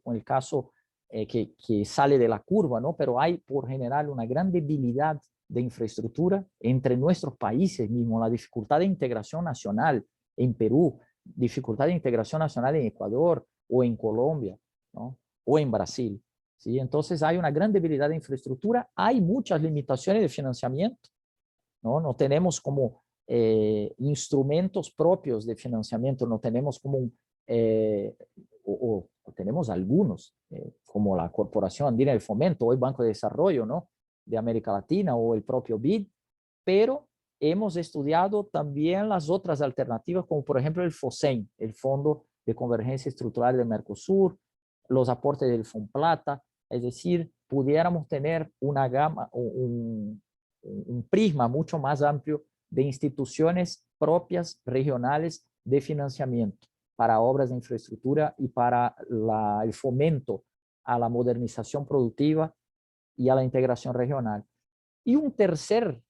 con el caso que sale de la curva, ¿no? Pero hay por general una gran debilidad de infraestructura entre nuestros países mismos, la dificultad de integración nacional en Perú, dificultad de integración nacional en Ecuador o en Colombia, ¿no? O en Brasil, ¿sí? Entonces hay una gran debilidad de infraestructura, hay muchas limitaciones de financiamiento, ¿no? No tenemos como instrumentos propios de financiamiento, no tenemos como o tenemos algunos, como la Corporación Andina de Fomento o el Banco de Desarrollo, ¿no? De América Latina o el propio BID, pero hemos estudiado también las otras alternativas, como por ejemplo el FOSEM, el Fondo de Convergencia Estructural del Mercosur, los aportes del FONPLATA, es decir, pudiéramos tener una gama, un prisma mucho más amplio de instituciones propias regionales de financiamiento para obras de infraestructura y para el fomento a la modernización productiva y a la integración regional. Y un tercer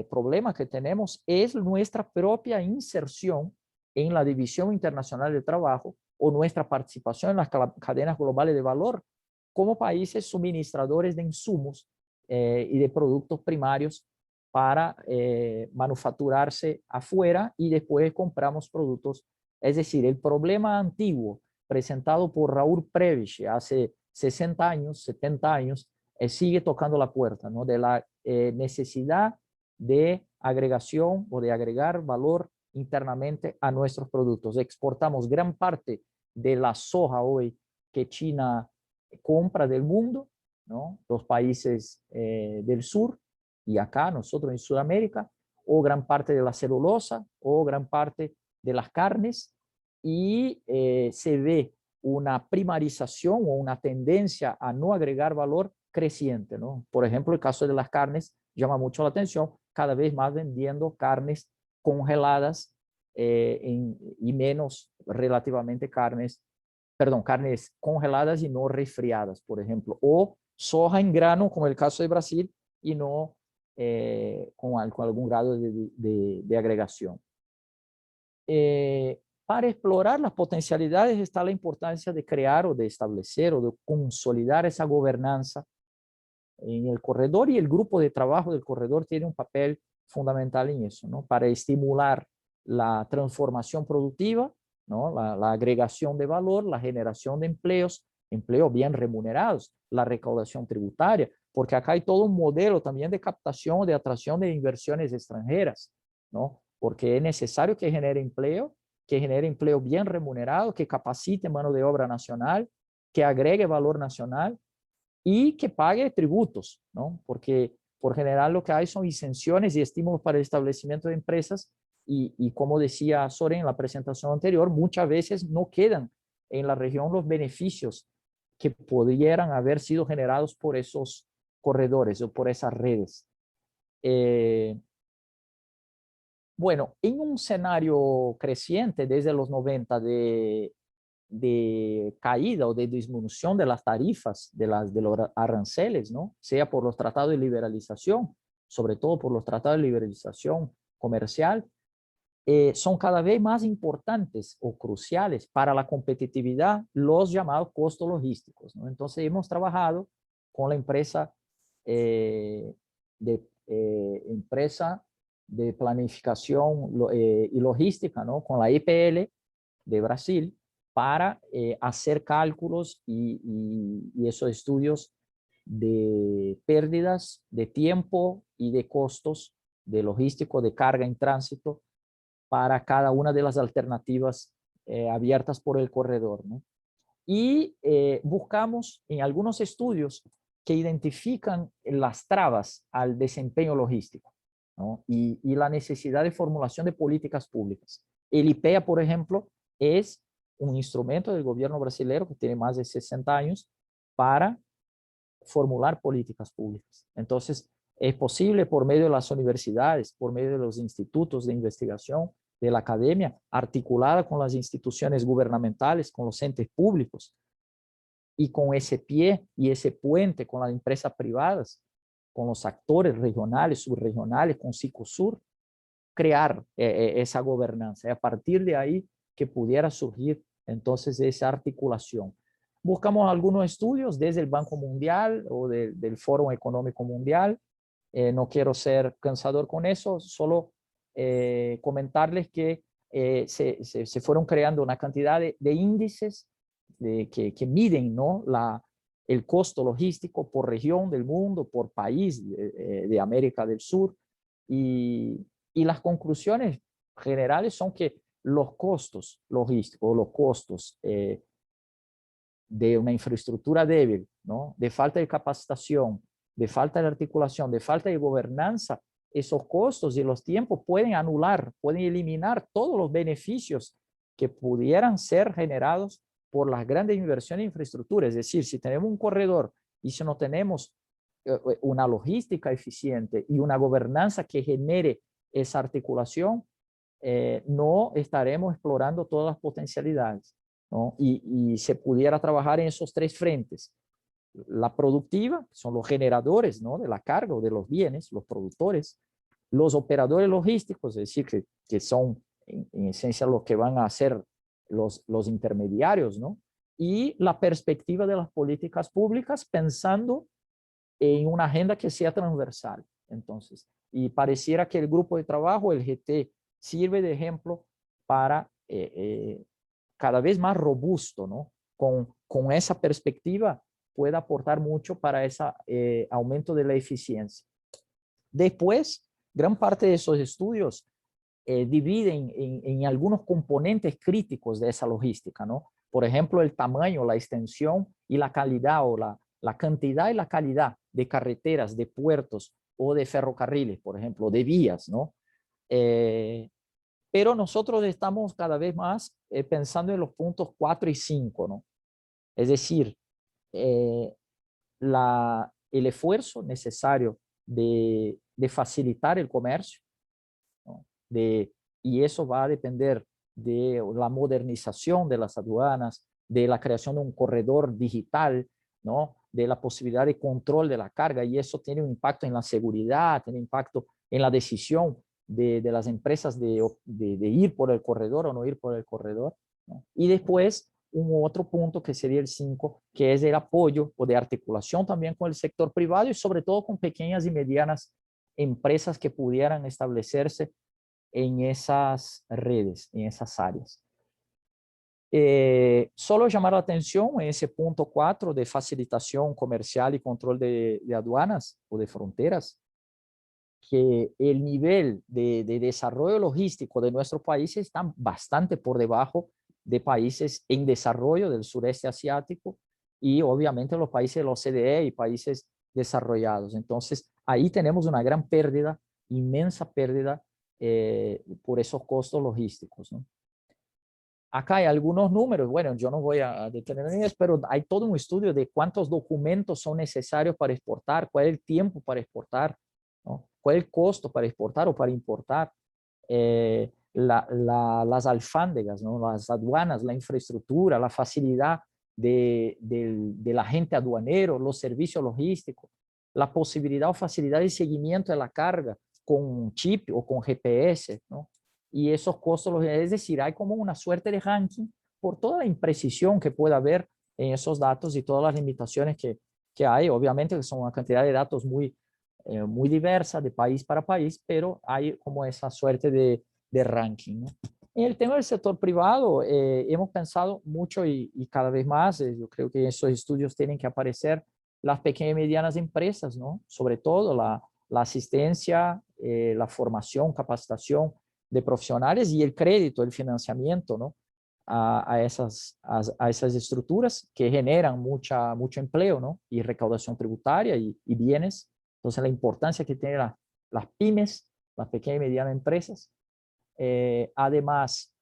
problema que tenemos es nuestra propia inserción en la División Internacional del Trabajo o nuestra participación en las cadenas globales de valor como países suministradores de insumos y de productos primarios para manufacturarse afuera y después compramos productos. Es decir, el problema antiguo presentado por Raúl Prebisch hace 60 años, 70 años, sigue tocando la puerta, ¿no? De la necesidad de agregación o de agregar valor internamente a nuestros productos. Exportamos gran parte de la soja hoy que China compra del mundo, ¿no? Los países del sur y acá nosotros en Sudamérica, o gran parte de la celulosa o gran parte de las carnes, y se ve una primarización o una tendencia a no agregar valor creciente, ¿no? Por ejemplo, el caso de las carnes llama mucho la atención, cada vez más vendiendo carnes congeladas y menos relativamente carnes congeladas y no resfriadas, por ejemplo, o soja en grano, como el caso de Brasil, y no con algún grado de agregación. Para explorar las potencialidades está la importancia de crear o de establecer o de consolidar esa gobernanza en el corredor, y el grupo de trabajo del corredor tiene un papel fundamental en eso, ¿no? Para estimular la transformación productiva, ¿no? La agregación de valor, la generación de empleos bien remunerados, la recaudación tributaria, porque acá hay todo un modelo también de captación, de atracción de inversiones extranjeras, ¿no? Porque es necesario que genere empleo bien remunerado, que capacite mano de obra nacional, que agregue valor nacional y que pague tributos, ¿no? Porque por general lo que hay son exenciones y estímulos para el establecimiento de empresas y como decía Soren en la presentación anterior, muchas veces no quedan en la región los beneficios que pudieran haber sido generados por esos corredores o por esas redes. Bueno, en un escenario creciente desde los 90 de caída o de disminución de las tarifas de los aranceles, ¿no? Sea por los tratados de liberalización, sobre todo por los tratados de liberalización comercial, son cada vez más importantes o cruciales para la competitividad los llamados costos logísticos, ¿no? Entonces hemos trabajado con la empresa de planificación y logística, ¿no? Con la EPL de Brasil, para hacer cálculos y esos estudios de pérdidas de tiempo y de costos de logístico, de carga en tránsito, para cada una de las alternativas abiertas por el corredor, ¿no? Y buscamos en algunos estudios que identifican las trabas al desempeño logístico, ¿no? Y la necesidad de formulación de políticas públicas. El IPEA, por ejemplo, es un instrumento del gobierno brasileño que tiene más de 60 años para formular políticas públicas. Entonces, es posible por medio de las universidades, por medio de los institutos de investigación, de la academia, articulada con las instituciones gubernamentales, con los entes públicos, y con ese pie y ese puente con las empresas privadas, con los actores regionales, subregionales, con Cicosur, crear esa gobernanza. Y a partir de ahí que pudiera surgir entonces esa articulación. Buscamos algunos estudios desde el Banco Mundial o del Foro Económico Mundial. No quiero ser cansador con eso, solo comentarles que se fueron creando una cantidad de índices que miden, ¿no? El costo logístico por región del mundo, por país de América del Sur, y las conclusiones generales son que los costos logísticos, los costos de una infraestructura débil, ¿no? De falta de capacitación, de falta de articulación, de falta de gobernanza, esos costos y los tiempos pueden anular, pueden eliminar todos los beneficios que pudieran ser generados por las grandes inversiones en infraestructura. Es decir, si tenemos un corredor y si no tenemos una logística eficiente y una gobernanza que genere esa articulación, no estaremos explorando todas las potencialidades, ¿no? Y se pudiera trabajar en esos tres frentes. La productiva, son los generadores, ¿no? De la carga o de los bienes, los productores, los operadores logísticos, es decir, que son en esencia los que van a ser los intermediarios, ¿no? y la perspectiva de las políticas públicas pensando en una agenda que sea transversal. Entonces, y pareciera que el grupo de trabajo, el GT, sirve de ejemplo para cada vez más robusto, ¿no? Con esa perspectiva puede aportar mucho para ese aumento de la eficiencia. Después, gran parte de esos estudios dividen en algunos componentes críticos de esa logística, ¿no? Por ejemplo, el tamaño, la extensión y la calidad o la cantidad y la calidad de carreteras, de puertos o de ferrocarriles, por ejemplo, de vías, ¿no? Pero nosotros estamos cada vez más pensando en los puntos 4 y 5, ¿no? Es decir, el esfuerzo necesario de facilitar el comercio, ¿no? Y eso va a depender de la modernización de las aduanas, de la creación de un corredor digital, ¿no? De la posibilidad de control de la carga, y eso tiene un impacto en la seguridad, tiene impacto en la decisión de las empresas de ir por el corredor o no ir por el corredor, ¿no? Y después, un otro punto que sería el 5, que es el apoyo o de articulación también con el sector privado y sobre todo con pequeñas y medianas empresas que pudieran establecerse en esas redes, en esas áreas. Solo llamar la atención en ese punto 4 de facilitación comercial y control de aduanas o de fronteras, que el nivel de desarrollo logístico de nuestro país está bastante por debajo de países en desarrollo del sureste asiático y obviamente los países de la OCDE y países desarrollados. Entonces, ahí tenemos una gran pérdida, inmensa pérdida por esos costos logísticos, ¿no? Acá hay algunos números, bueno, yo no voy a detenerme en eso, pero hay todo un estudio de cuántos documentos son necesarios para exportar, cuál es el tiempo para exportar, ¿no? Cuál es el costo para exportar o para importar, las alfándegas, ¿no? Las aduanas, la infraestructura, la facilidad del agente aduanero, los servicios logísticos, la posibilidad o facilidad de seguimiento de la carga con chip o con GPS, ¿no? Y esos costos, es decir, hay como una suerte de ranking por toda la imprecisión que pueda haber en esos datos y todas las limitaciones que hay. Obviamente que son una cantidad de datos muy diversa de país para país, pero hay como esa suerte de ranking, ¿no? En el tema del sector privado, hemos pensado mucho y cada vez más, yo creo que esos estudios tienen que aparecer, las pequeñas y medianas empresas, ¿no? Sobre todo la asistencia, la formación, capacitación de profesionales y el crédito, el financiamiento, ¿no? a esas estructuras que generan mucho empleo, ¿no? Y recaudación tributaria y bienes. Entonces, la importancia que tienen las pymes, las pequeñas y medianas empresas. Además,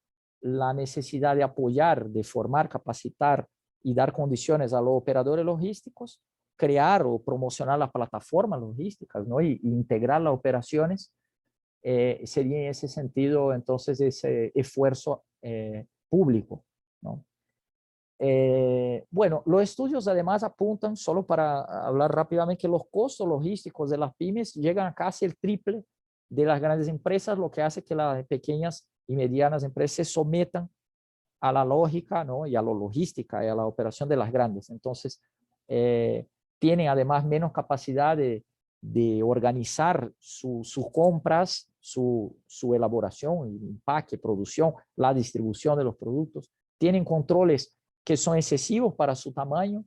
la necesidad de apoyar, de formar, capacitar y dar condiciones a los operadores logísticos, crear o promocionar las plataformas logísticas, ¿no? Y integrar las operaciones. Sería en ese sentido, entonces, ese esfuerzo público, ¿no? Bueno, los estudios además apuntan, solo para hablar rápidamente, que los costos logísticos de las pymes llegan a casi el triple de las grandes empresas, lo que hace que las pequeñas y medianas empresas se sometan a la lógica, ¿no? Y a la logística y a la operación de las grandes. Entonces, tienen además menos capacidad de organizar sus compras, su elaboración, empaque, producción, la distribución de los productos. Tienen controles que son excesivos para su tamaño.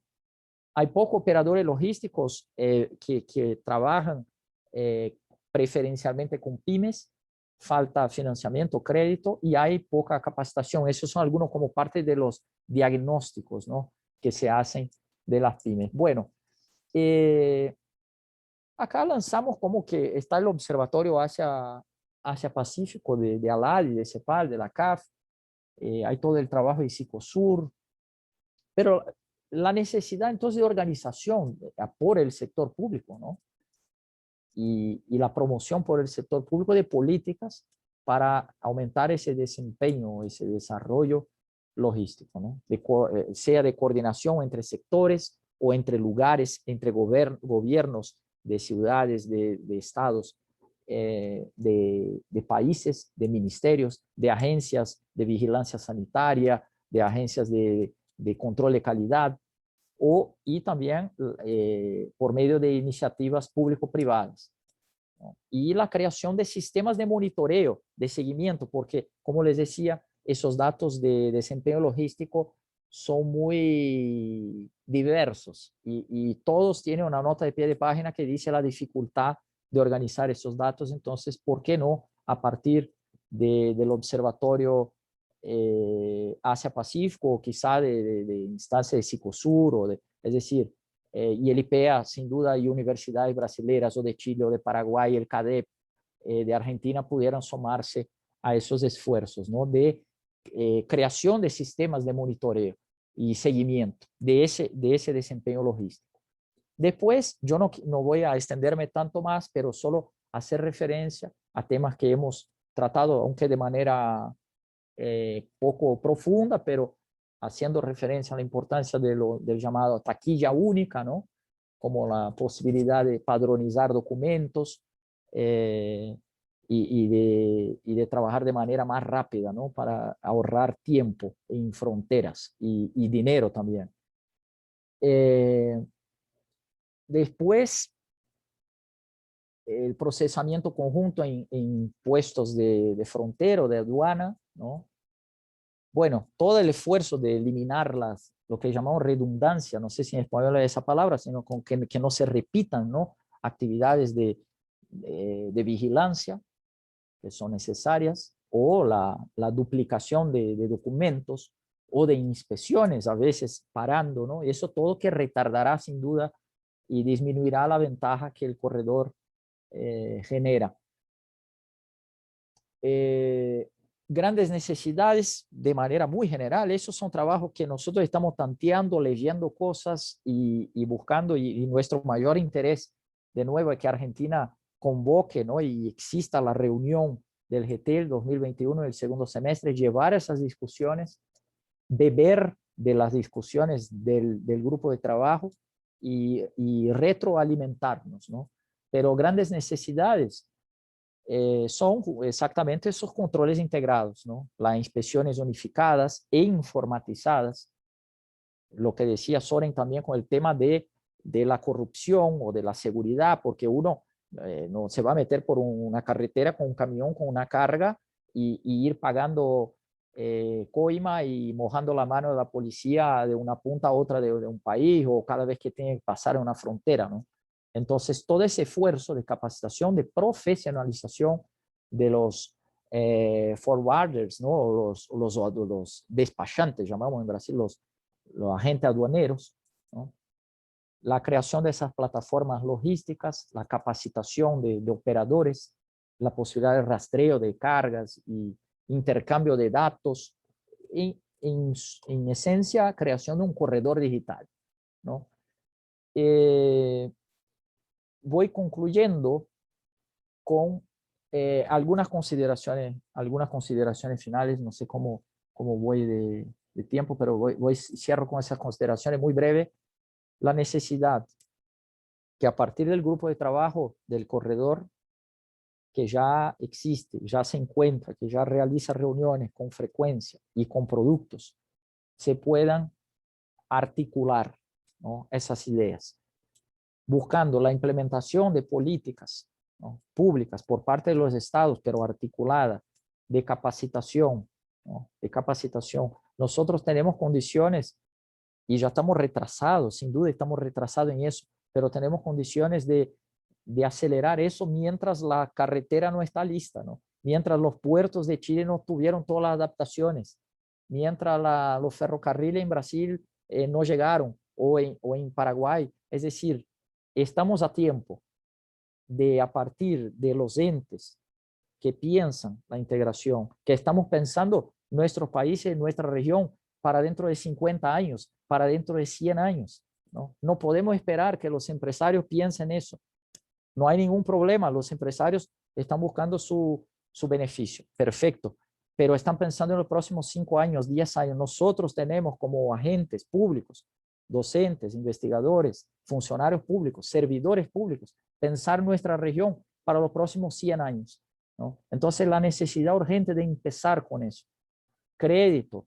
Hay pocos operadores logísticos que trabajan preferencialmente con pymes, falta financiamiento, crédito y hay poca capacitación. Esos son algunos como parte de los diagnósticos, ¿no? Que se hacen de las pymes. Bueno, acá lanzamos como que está el Observatorio Asia-Pacífico de ALAD, de CEPAL, de la CAF. Hay todo el trabajo de Psicosur, pero la necesidad entonces de organización por el sector público, ¿no? Y la promoción por el sector público de políticas para aumentar ese desempeño, ese desarrollo logístico, ¿no? Sea de coordinación entre sectores o entre lugares, entre gobiernos de ciudades, de estados, de países, de ministerios, de agencias de vigilancia sanitaria, de agencias de de control de calidad, y también por medio de iniciativas público-privadas, ¿no? Y la creación de sistemas de monitoreo, de seguimiento, porque, como les decía, esos datos de desempeño logístico son muy diversos y todos tienen una nota de pie de página que dice la dificultad de organizar esos datos. Entonces, ¿por qué no a partir del observatorio Asia-Pacífico, o quizá de instancia de Sicosur, es decir, y el IPEA, sin duda, y universidades brasileñas o de Chile o de Paraguay, el CADEP de Argentina pudieran sumarse a esos esfuerzos, ¿no? De creación de sistemas de monitoreo y seguimiento de ese desempeño logístico. Después, yo no voy a extenderme tanto más, pero solo hacer referencia a temas que hemos tratado, aunque de manera poco profunda, pero haciendo referencia a la importancia del llamado taquilla única, ¿no? Como la posibilidad de padronizar documentos y de trabajar de manera más rápida, ¿no? Para ahorrar tiempo en fronteras y dinero también. Después, el procesamiento conjunto en puestos de frontera o de aduana, ¿no? Bueno, todo el esfuerzo de eliminar lo que llamamos redundancia, no sé si en español es esa palabra, sino con que no se repitan, ¿no? Actividades de vigilancia que son necesarias, o la duplicación de documentos o de inspecciones, a veces parando, ¿no? Eso todo que retardará sin duda y disminuirá la ventaja que el corredor genera. Grandes necesidades de manera muy general, esos son trabajos que nosotros estamos tanteando, leyendo cosas y buscando, y nuestro mayor interés, de nuevo, es que Argentina convoque, ¿no? Y exista la reunión del GT 2021 del segundo semestre, llevar esas discusiones, beber de las discusiones del grupo de trabajo y retroalimentarnos, ¿no? Pero grandes necesidades son exactamente esos controles integrados, ¿no? Las inspecciones unificadas e informatizadas, lo que decía Soren también con el tema de la corrupción o de la seguridad, porque uno no se va a meter por una carretera con un camión con una carga y ir pagando coima y mojando la mano de la policía de una punta a otra de un país, o cada vez que tiene que pasar en una frontera, ¿no? Entonces, todo ese esfuerzo de capacitación, de profesionalización de los forwarders, ¿no? Los despachantes, llamamos en Brasil los agentes aduaneros, ¿no? La creación de esas plataformas logísticas, la capacitación de operadores, la posibilidad de rastreo de cargas y intercambio de datos, en esencia, creación de un corredor digital, ¿no? Voy concluyendo con algunas consideraciones finales. No sé cómo voy de tiempo, pero cierro con esas consideraciones muy breves. La necesidad que a partir del grupo de trabajo del corredor, que ya existe, ya se encuentra, que ya realiza reuniones con frecuencia y con productos, se puedan articular, ¿no? Esas ideas, buscando la implementación de políticas, ¿no? Públicas por parte de los estados, pero articulada, de capacitación, ¿no? De capacitación. Nosotros tenemos condiciones y ya estamos retrasados, sin duda estamos retrasados en eso, pero tenemos condiciones de acelerar eso mientras la carretera no está lista, ¿no? Mientras los puertos de Chile no tuvieron todas las adaptaciones, mientras los ferrocarriles en Brasil no llegaron, o en Paraguay. Es decir, estamos a tiempo de, a partir de los entes que piensan la integración, que estamos pensando nuestros países, nuestra región, para dentro de 50 años, para dentro de 100 años, ¿no? No podemos esperar que los empresarios piensen eso. No hay ningún problema, los empresarios están buscando su beneficio, perfecto, pero están pensando en los próximos 5 años, 10 años. Nosotros tenemos como agentes públicos, docentes, investigadores, funcionarios públicos, servidores públicos, pensar nuestra región para los próximos 100 años, ¿no? Entonces, la necesidad urgente de empezar con eso. Crédito,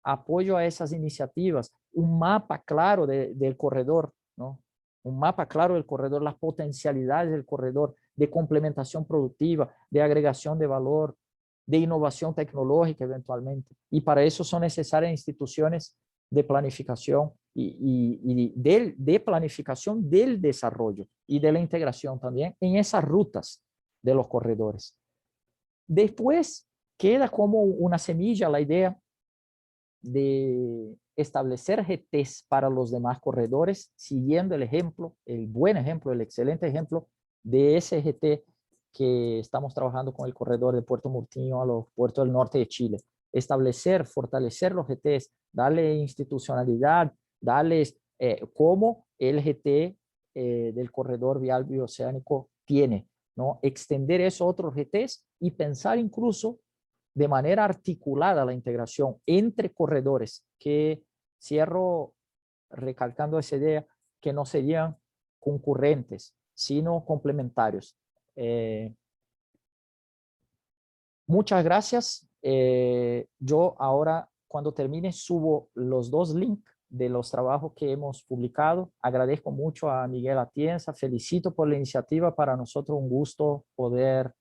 apoyo a esas iniciativas, un mapa claro del corredor, ¿no? Un mapa claro del corredor, las potencialidades del corredor, de complementación productiva, de agregación de valor, de innovación tecnológica eventualmente. Y para eso son necesarias instituciones de planificación y de planificación del desarrollo y de la integración también en esas rutas de los corredores. Después queda como una semilla la idea de establecer GTs para los demás corredores, siguiendo el ejemplo, el buen ejemplo, el excelente ejemplo de ese GT que estamos trabajando con el corredor de Puerto Murtinho a los puertos del norte de Chile. Establecer, fortalecer los GTs, darle institucionalidad, darles como el GT del corredor vial bioceánico tiene, ¿no? Extender eso a otros GTs y pensar incluso de manera articulada la integración entre corredores, que cierro recalcando esa idea, que no serían concurrentes, sino complementarios. Muchas gracias. Yo ahora, cuando termine, subo los 2 links de los trabajos que hemos publicado. Agradezco mucho a Miguel Atienza, felicito por la iniciativa, para nosotros un gusto poder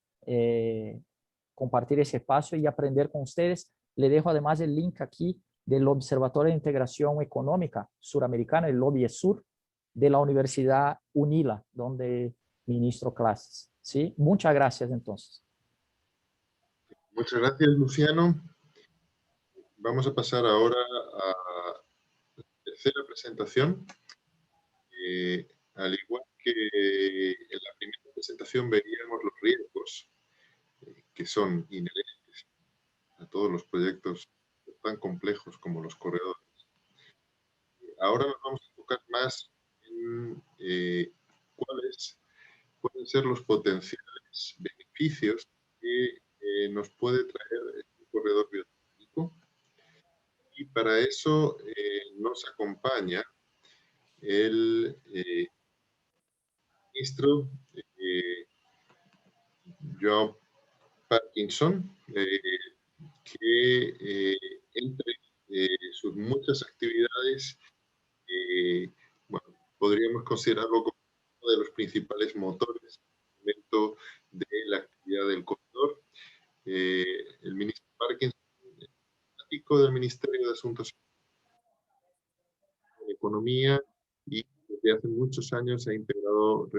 compartir ese espacio y aprender con ustedes. Le dejo además el link aquí del Observatorio de Integración Económica Suramericana, el OBIESUR, de la Universidad UNILA, donde ministro clases. ¿Sí? Muchas gracias entonces. Muchas gracias, Luciano. Vamos a pasar ahora a la tercera presentación. Al igual que en la primera presentación veíamos los riesgos que son inherentes a todos los proyectos tan complejos como los corredores. Ahora nos vamos a enfocar más en cuáles pueden ser los potenciales beneficios que nos puede traer el corredor bioceánico. Y para eso nos acompaña el ministro Joao Parkinson, que entre sus muchas actividades, bueno, podríamos considerarlo como uno de los principales motores de la actividad del corredor. El ministro Parkinson, del Ministerio de Asuntos de Economía, y desde hace muchos años ha integrado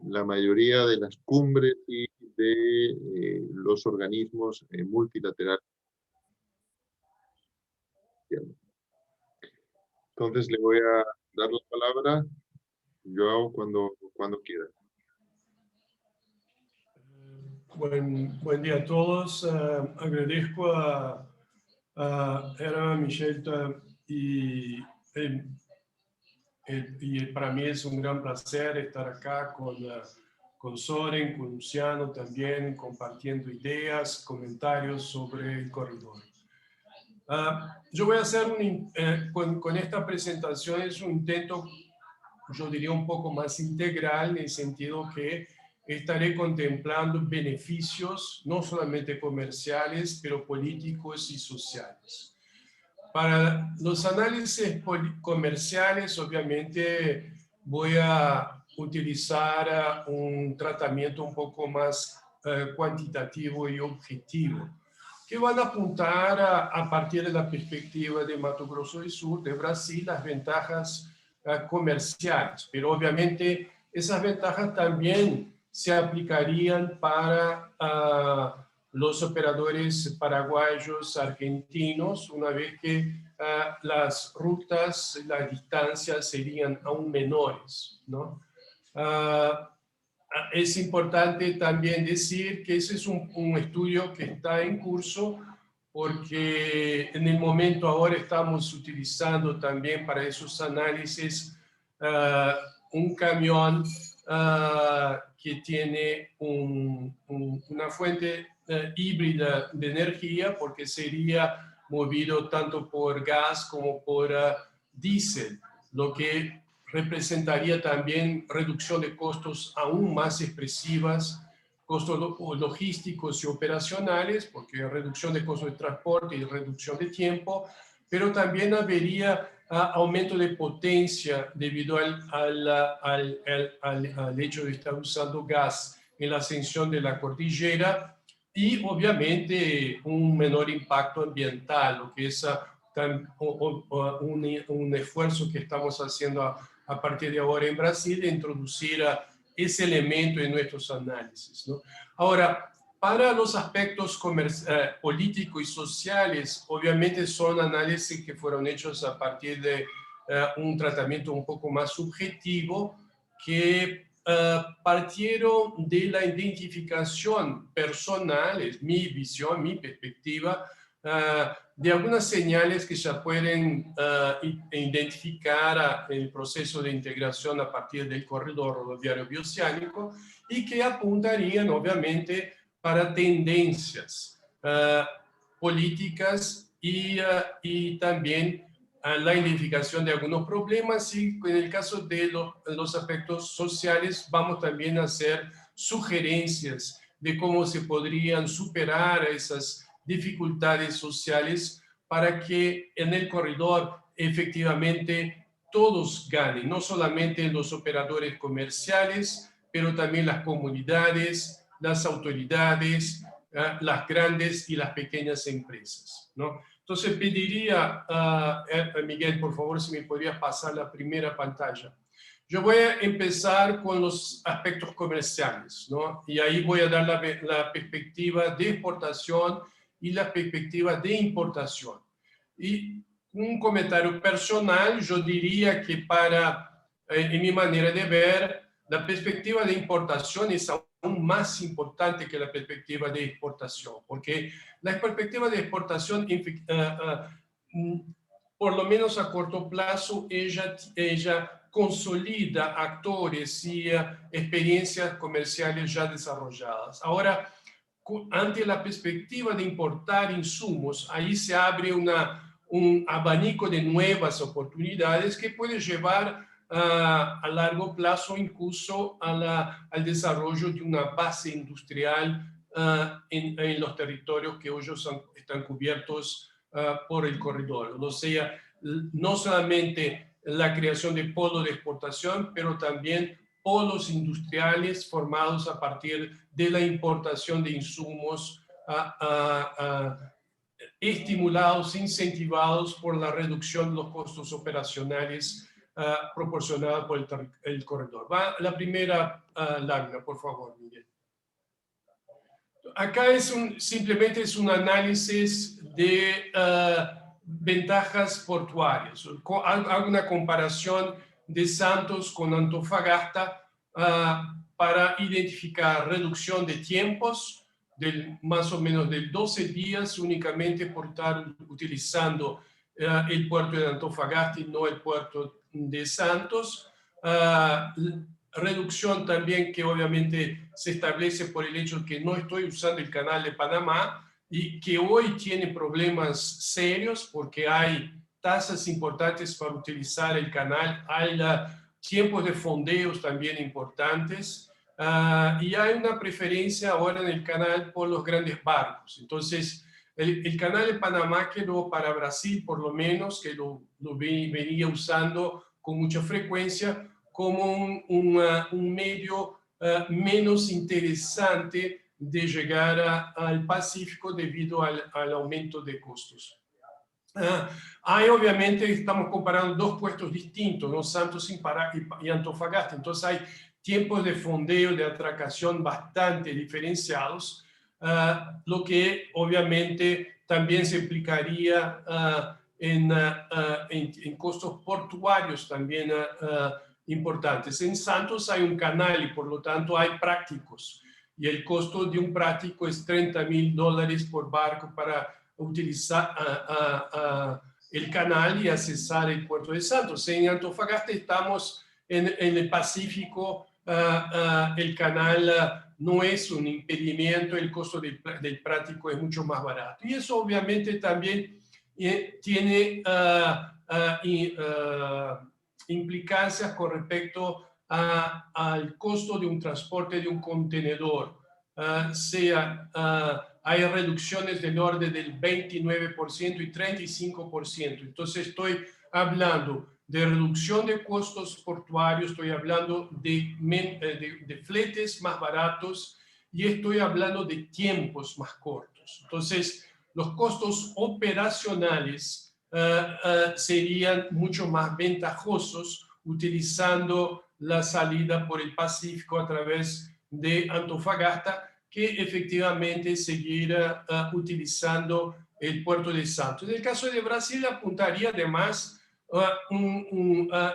la mayoría de las cumbres y de los organismos multilaterales. Entonces le voy a dar la palabra, Joao, cuando quiera. Buen día a todos. Agradezco a Herman, Michelle y para mí es un gran placer estar acá con Soren, con Luciano también, compartiendo ideas, comentarios sobre el corredor. Yo voy a hacer con esta presentación es un intento, yo diría un poco más integral, en el sentido que estaré contemplando beneficios no solamente comerciales, pero políticos y sociales. Para los análisis comerciales, obviamente, voy a utilizar un tratamiento un poco más cuantitativo y objetivo, que van a apuntar a partir de la perspectiva de Mato Grosso do Sul, de Brasil, las ventajas comerciales. Pero obviamente esas ventajas también se aplicarían para los operadores paraguayos, argentinos, una vez que las rutas, las distancias serían aún menores, ¿no? Es importante también decir que ese es un estudio que está en curso, porque en el momento ahora estamos utilizando también para esos análisis un camión que tiene una fuente híbrida de energía, porque sería movido tanto por gas como por diésel, lo que representaría también reducción de costos aún más expresivas costos logísticos y operacionales, porque reducción de costos de transporte y reducción de tiempo, pero también habría aumento de potencia debido al hecho de estar usando gas en la ascensión de la cordillera, y obviamente un menor impacto ambiental, lo que es un esfuerzo que estamos haciendo a partir de ahora en Brasil, de introducir ese elemento en nuestros análisis, ¿no? Ahora, para los aspectos políticos y sociales, obviamente son análisis que fueron hechos a partir de un tratamiento un poco más subjetivo, que partieron de la identificación personal, es mi visión, mi perspectiva, de algunas señales que se pueden identificar en el proceso de integración a partir del corredor rodoviario bioceánico, y que apuntarían obviamente para tendencias políticas y también a la identificación de algunos problemas, y en el caso de los aspectos sociales vamos también a hacer sugerencias de cómo se podrían superar esas dificultades sociales para que en el corredor efectivamente todos ganen, no solamente los operadores comerciales, pero también las comunidades, las autoridades, las grandes y las pequeñas empresas, ¿no? Entonces pediría a Miguel, por favor, si me podrías pasar la primera pantalla. Yo voy a empezar con los aspectos comerciales, ¿no? Y ahí voy a dar la perspectiva de exportación y la perspectiva de importación. Y un comentario personal, yo diría que en mi manera de ver, la perspectiva de importación es aún más importante que la perspectiva de exportación, porque la perspectiva de exportación, por lo menos a corto plazo, ella consolida actores y experiencias comerciales ya desarrolladas. Ahora, ante la perspectiva de importar insumos, ahí se abre un abanico de nuevas oportunidades que puede llevar a largo plazo incluso al desarrollo de una base industrial en los territorios que hoy están cubiertos por el corredor. O sea, no solamente la creación de polos de exportación, pero también polos industriales formados a partir de la importación de insumos estimulados, incentivados por la reducción de los costos operacionales proporcionada por el corredor. Va la primera lámina, por favor, Miguel. Acá simplemente es un análisis de ventajas portuarias. Hago una comparación de Santos con Antofagasta para identificar reducción de tiempos, más o menos de 12 días únicamente por estar utilizando el puerto de Antofagasta y no el puerto de Santos. Reducción también que obviamente se establece por el hecho de que no estoy usando el canal de Panamá y que hoy tiene problemas serios porque hay tasas importantes para utilizar el canal, hay tiempos de fondeos también importantes y hay una preferencia ahora en el canal por los grandes barcos. Entonces, el canal de Panamá quedó para Brasil, por lo menos, que lo venía usando con mucha frecuencia, como un medio menos interesante de llegar al Pacífico debido al aumento de costos. Ahí obviamente estamos comparando dos puestos distintos, ¿no? Santos y Antofagasta, entonces hay tiempos de fondeo, de atracación bastante diferenciados, lo que obviamente también se implicaría en costos portuarios también importantes. En Santos hay un canal y por lo tanto hay prácticos y el costo de un práctico es $30,000 por barco para utilizar el canal y accesar el puerto de Santos. En Antofagasta estamos en el Pacífico, el canal no es un impedimento, el costo del práctico es mucho más barato. Y eso obviamente también tiene implicancias con respecto al costo de un transporte de un contenedor. hay reducciones del orden del 29% y 35%. Entonces estoy hablando de reducción de costos portuarios, estoy hablando de fletes más baratos y estoy hablando de tiempos más cortos. Entonces, los costos operacionales serían mucho más ventajosos utilizando la salida por el Pacífico a través de Antofagasta, que efectivamente seguir utilizando el puerto de Santos. En el caso de Brasil, apuntaría además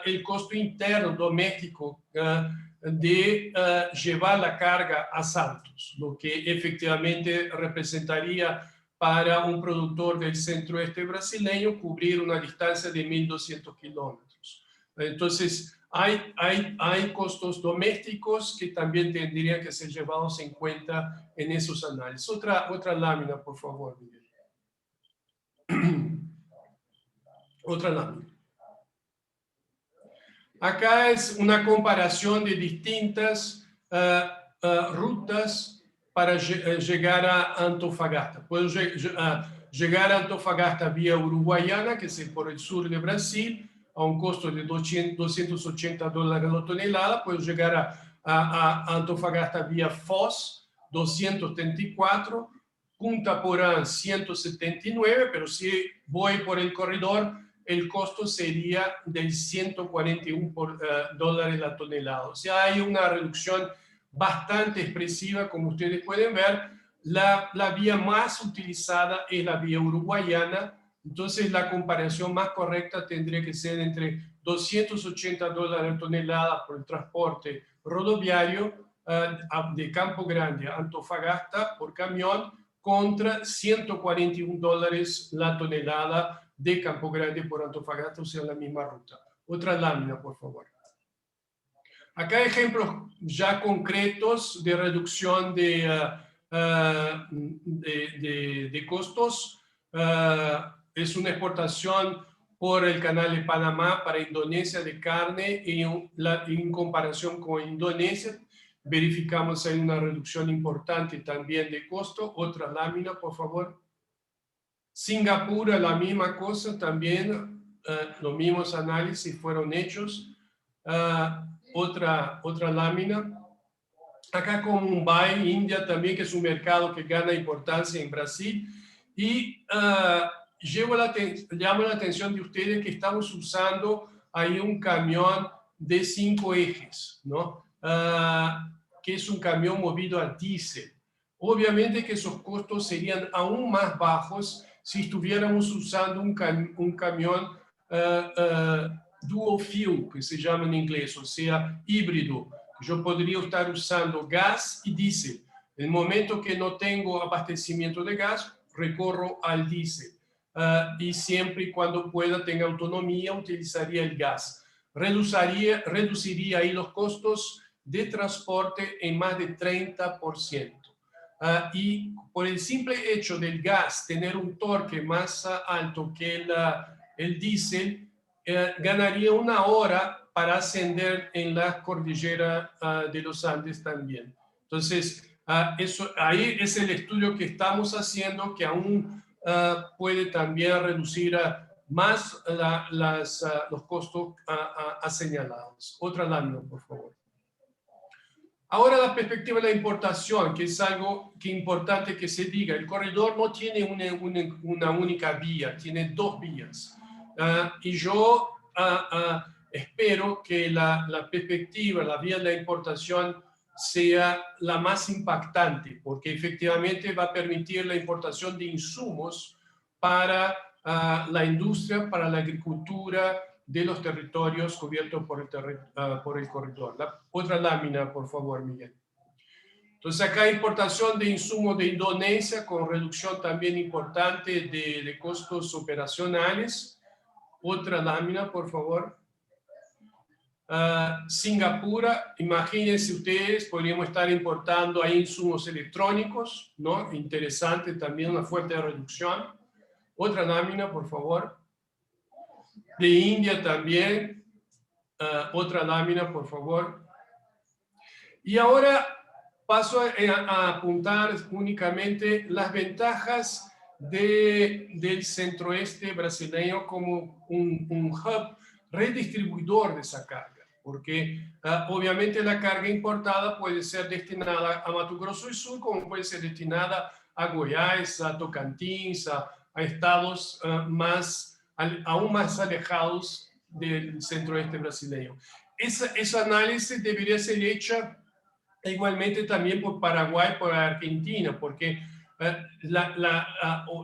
el costo interno doméstico de llevar la carga a Santos, lo que efectivamente representaría para un productor del centro-oeste brasileño cubrir una distancia de 1.200 kilómetros. Entonces, hay costos domésticos que también tendrían que ser llevados en cuenta en esos análisis. Otra lámina, por favor, Miguel. Otra lámina. Acá es una comparación de distintas rutas para llegar a Antofagasta. Puedo llegar a Antofagasta vía Uruguayana, que es por el sur de Brasil, a un costo de $280 la tonelada. Puedo llegar a Antofagasta vía Foz, 234, Punta Porã, 179, pero si voy por el corredor, el costo sería del $141 la tonelada. O sea, hay una reducción bastante expresiva, como ustedes pueden ver. La vía más utilizada es la vía uruguayana. Entonces, la comparación más correcta tendría que ser entre $280 la tonelada por el transporte rodoviario de Campo Grande a Antofagasta por camión contra $141 la tonelada de Campo Grande por Antofagasta, o sea, la misma ruta. Otra lámina, por favor. Acá hay ejemplos ya concretos de reducción de costos. Es una exportación por el canal de Panamá para Indonesia de carne y en comparación con Indonesia verificamos hay una reducción importante también de costo. Otra lámina, por favor. Singapur, la misma cosa también, los mismos análisis fueron hechos. Otra lámina. Acá con Mumbai, India también, que es un mercado que gana importancia en Brasil. Y llamo la atención de ustedes que estamos usando ahí un camión de 5 ejes, ¿no? Que es un camión movido a diésel. Obviamente que esos costos serían aún más bajos si estuviéramos usando un camión dual fuel, que se llama en inglés, o sea, híbrido. Yo podría estar usando gas y diésel. En el momento que no tengo abastecimiento de gas, recorro al diésel. Y siempre y cuando pueda, tenga autonomía, utilizaría el gas. Reduciría ahí los costos de transporte en más de 30%. Y por el simple hecho del gas tener un torque más alto que el diésel, ganaría 1 hora para ascender en la cordillera de los Andes también. Entonces, ahí es el estudio que estamos haciendo, que aún puede también reducir más los costos señalados. Otra lámina, por favor. Ahora la perspectiva de la importación, que es algo que es importante que se diga. El corredor no tiene una única vía, tiene 2 vías. Y yo espero que la perspectiva, la vía de la importación sea la más impactante, porque efectivamente va a permitir la importación de insumos para la industria, para la agricultura de los territorios cubiertos por el corredor. Otra lámina, por favor, Miguel. Entonces, acá hay importación de insumos de Indonesia con reducción también importante de costos operacionales. Otra lámina, por favor. Singapur, imagínense ustedes, podríamos estar importando ahí insumos electrónicos, ¿no? Interesante también, una fuerte reducción. Otra lámina, por favor. De India también. Otra lámina, por favor. Y ahora paso a apuntar únicamente las ventajas del centro-oeste brasileño como un hub redistribuidor de esa carga, porque obviamente la carga importada puede ser destinada a Mato Grosso y Sur, como puede ser destinada a Goiás, a Tocantins, a estados aún más alejados del centro-oeste brasileño. Ese análisis debería ser hecha igualmente también por Paraguay, por Argentina, porque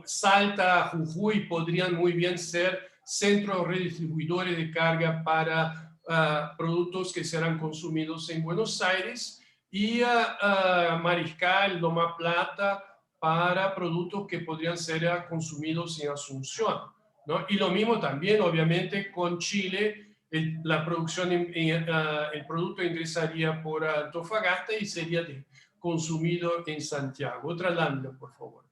Salta, Jujuy podrían muy bien ser centros redistribuidores de carga para productos que serán consumidos en Buenos Aires y Mariscal, Loma Plata, para productos que podrían ser consumidos en Asunción, ¿no? Y lo mismo también, obviamente, con Chile. La producción, el producto ingresaría por Antofagasta y sería consumido en Santiago. Otra lámina, por favor.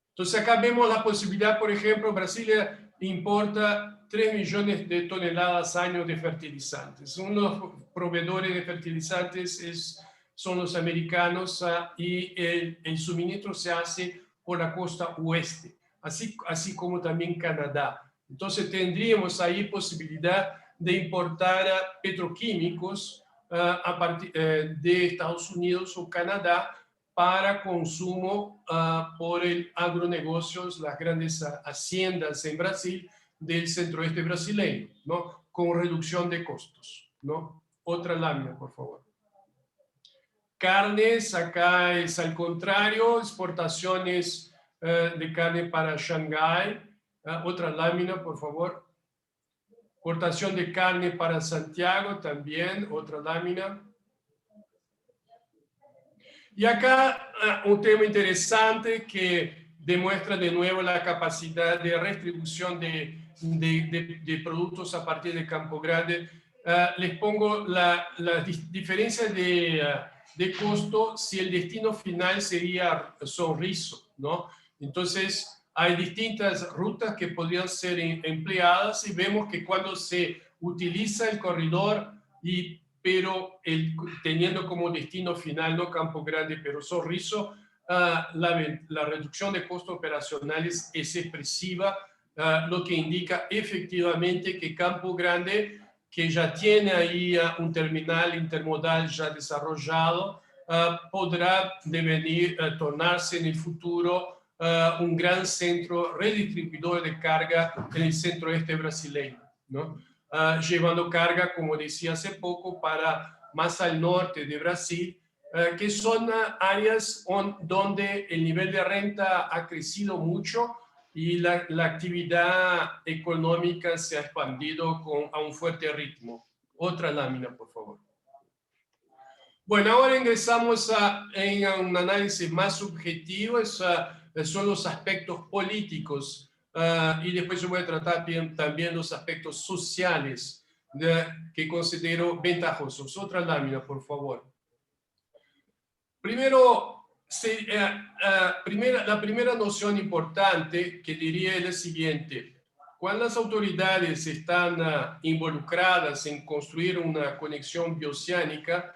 Entonces acá vemos la posibilidad, por ejemplo, Brasil importa 3 millones de toneladas año de fertilizantes. Uno de los proveedores de fertilizantes son los americanos y el suministro se hace por la costa oeste, así como también Canadá. Entonces tendríamos ahí posibilidad de importar petroquímicos a partir de Estados Unidos o Canadá para consumo por el agronegocio, las grandes haciendas en Brasil del centro-oeste brasileño, ¿no? Con reducción de costos, ¿no? Otra lámina, por favor. Carnes, acá es al contrario, exportaciones de carne para Shanghái. Otra lámina, por favor. Exportación de carne para Santiago también, otra lámina. Y acá un tema interesante que demuestra de nuevo la capacidad de redistribución de productos a partir de Campo Grande. Les pongo la diferencia de costo si el destino final sería Sorriso, ¿no? Entonces, hay distintas rutas que podrían ser empleadas y vemos que cuando se utiliza el corredor, pero teniendo como destino final no Campo Grande, pero Sorriso, la reducción de costos operacionales es expresiva, lo que indica efectivamente que Campo Grande, que ya tiene ahí un terminal intermodal ya desarrollado, podrá tornarse en el futuro un gran centro redistribuidor de carga en el centro-oeste brasileño, ¿no? Llevando carga, como decía hace poco, para más al norte de Brasil, que son áreas donde el nivel de renta ha crecido mucho y la actividad económica se ha expandido a un fuerte ritmo. Otra lámina, por favor. Bueno, ahora ingresamos en un análisis más subjetivo, son los aspectos políticos y después yo voy a tratar también los aspectos sociales que considero ventajosos. Otra lámina, por favor. Primero, la primera noción importante que diría es la siguiente. Cuando las autoridades están involucradas en construir una conexión bioceánica,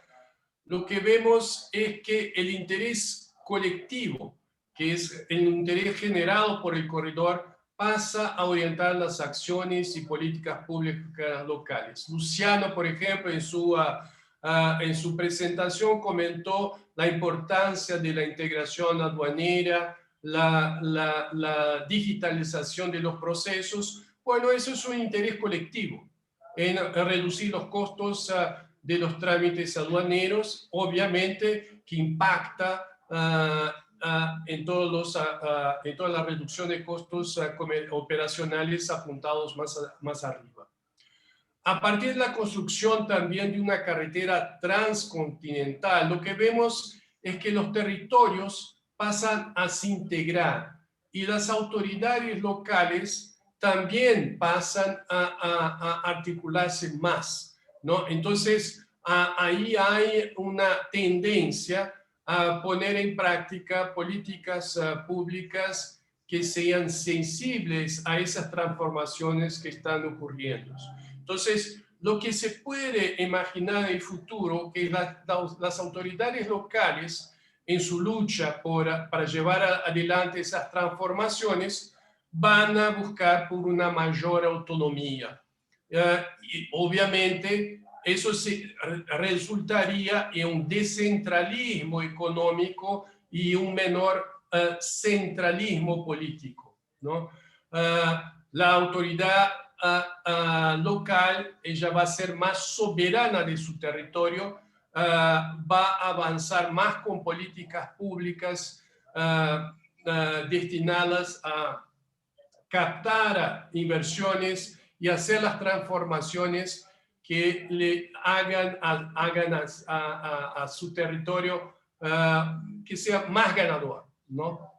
lo que vemos es que el interés colectivo, que es el interés generado por el corredor, pasa a orientar las acciones y políticas públicas locales. Luciano, por ejemplo, en su presentación comentó la importancia de la integración aduanera, la digitalización de los procesos. Bueno, eso es un interés colectivo en reducir los costos de los trámites aduaneros, obviamente que impacta en toda la reducción de costos operacionales apuntados más arriba. A partir de la construcción también de una carretera transcontinental, lo que vemos es que los territorios pasan a se integrar y las autoridades locales también pasan a articularse más, ¿no? Entonces, ahí hay una tendencia a poner en práctica políticas públicas que sean sensibles a esas transformaciones que están ocurriendo. Entonces, lo que se puede imaginar en el futuro, que las autoridades locales, en su lucha para llevar adelante esas transformaciones, van a buscar por una mayor autonomía. Y obviamente, eso resultaría en un descentralismo económico y un menor centralismo político, ¿no? La autoridad local, ella va a ser más soberana de su territorio, va a avanzar más con políticas públicas destinadas a captar inversiones y hacer las transformaciones que le hagan a su territorio que sea más ganador, ¿no?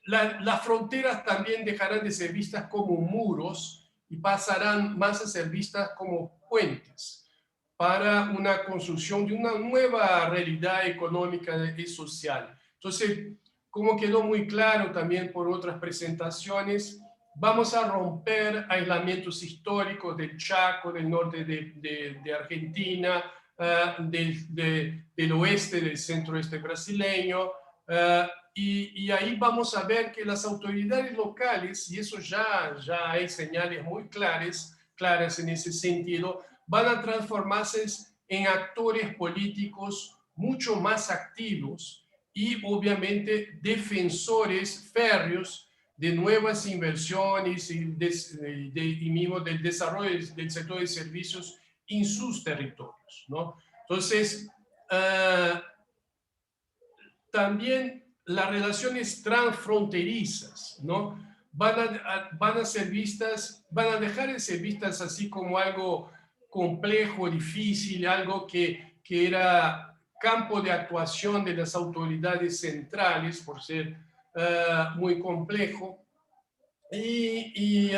Las fronteras también dejarán de ser vistas como muros y pasarán más a ser vistas como puentes para una construcción de una nueva realidad económica y social. Entonces, como quedó muy claro también por otras presentaciones, vamos a romper aislamientos históricos del Chaco, del norte de Argentina, del oeste, del centro-oeste brasileño, y ahí vamos a ver que las autoridades locales, y eso ya hay señales muy claras en ese sentido, van a transformarse en actores políticos mucho más activos y obviamente defensores férreos de nuevas inversiones y mismo del desarrollo del sector de servicios en sus territorios, ¿no? Entonces, también las relaciones transfronterizas, ¿no? Van a ser vistas, van a dejar de ser vistas así como algo complejo, difícil, algo que era campo de actuación de las autoridades centrales por ser muy complejo. Y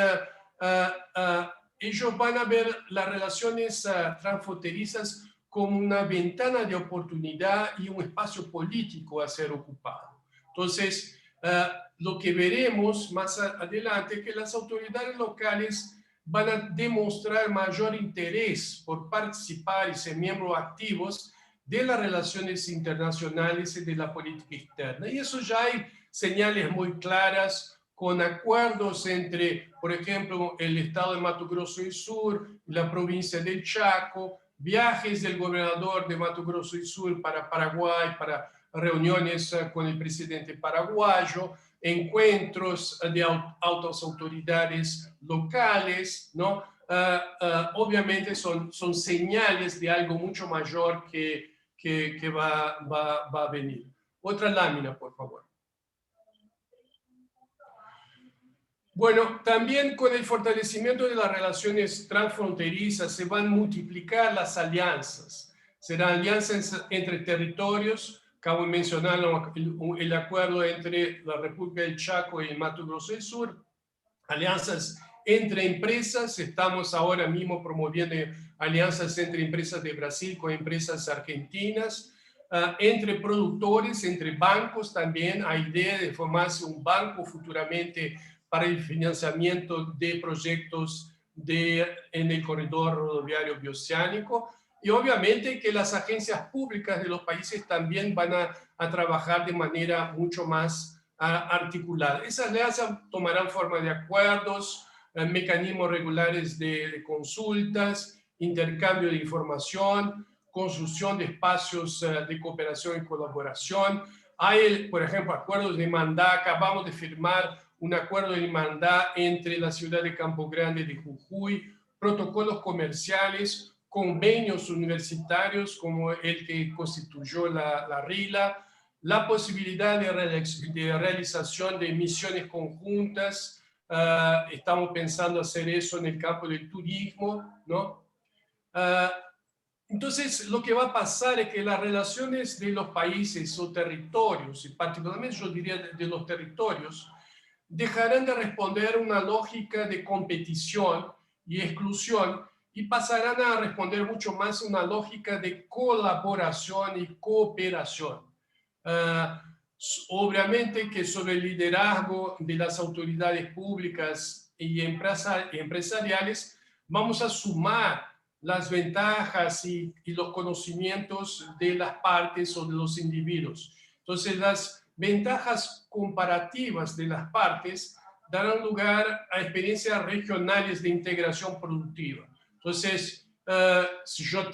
ellos van a ver las relaciones transfronterizas como una ventana de oportunidad y un espacio político a ser ocupado. Entonces, lo que veremos más adelante es que las autoridades locales van a demostrar mayor interés por participar y ser miembros activos de las relaciones internacionales y de la política externa. Y eso ya hay señales muy claras con acuerdos entre, por ejemplo, el estado de Mato Grosso del Sur, la provincia del Chaco, viajes del gobernador de Mato Grosso del Sur para Paraguay, para reuniones con el presidente paraguayo, encuentros de altas autoridades locales, ¿no? Obviamente son señales de algo mucho mayor que va a venir. Otra lámina, por favor. Bueno, también con el fortalecimiento de las relaciones transfronterizas se van a multiplicar las alianzas. Serán alianzas entre territorios, acabo de mencionar el acuerdo entre la República del Chaco y el Mato Grosso del Sur, alianzas entre empresas, estamos ahora mismo promoviendo alianzas entre empresas de Brasil con empresas argentinas, entre productores, entre bancos también, hay idea de formarse un banco futuramente para el financiamiento de proyectos en el corredor rodoviario bioceánico, y obviamente que las agencias públicas de los países también van a trabajar de manera mucho más articulada. Esas alianzas tomarán forma de acuerdos, mecanismos regulares de consultas, intercambio de información, construcción de espacios de cooperación y colaboración. Hay, por ejemplo, acuerdos de hermandad. Acabamos de firmar un acuerdo de hermandad entre la ciudad de Campo Grande de Jujuy, protocolos comerciales, convenios universitarios como el que constituyó la RILA, la posibilidad de realización de misiones conjuntas. Estamos pensando hacer eso en el campo del turismo, ¿no? Entonces, lo que va a pasar es que las relaciones de los países o territorios, y particularmente yo diría de los territorios, dejarán de responder a una lógica de competición y exclusión y pasarán a responder mucho más a una lógica de colaboración y cooperación. Obviamente que sobre el liderazgo de las autoridades públicas y empresariales vamos a sumar las ventajas y los conocimientos de las partes o de los individuos. Entonces, las ventajas comparativas de las partes darán lugar a experiencias regionales de integración productiva. Entonces, si yo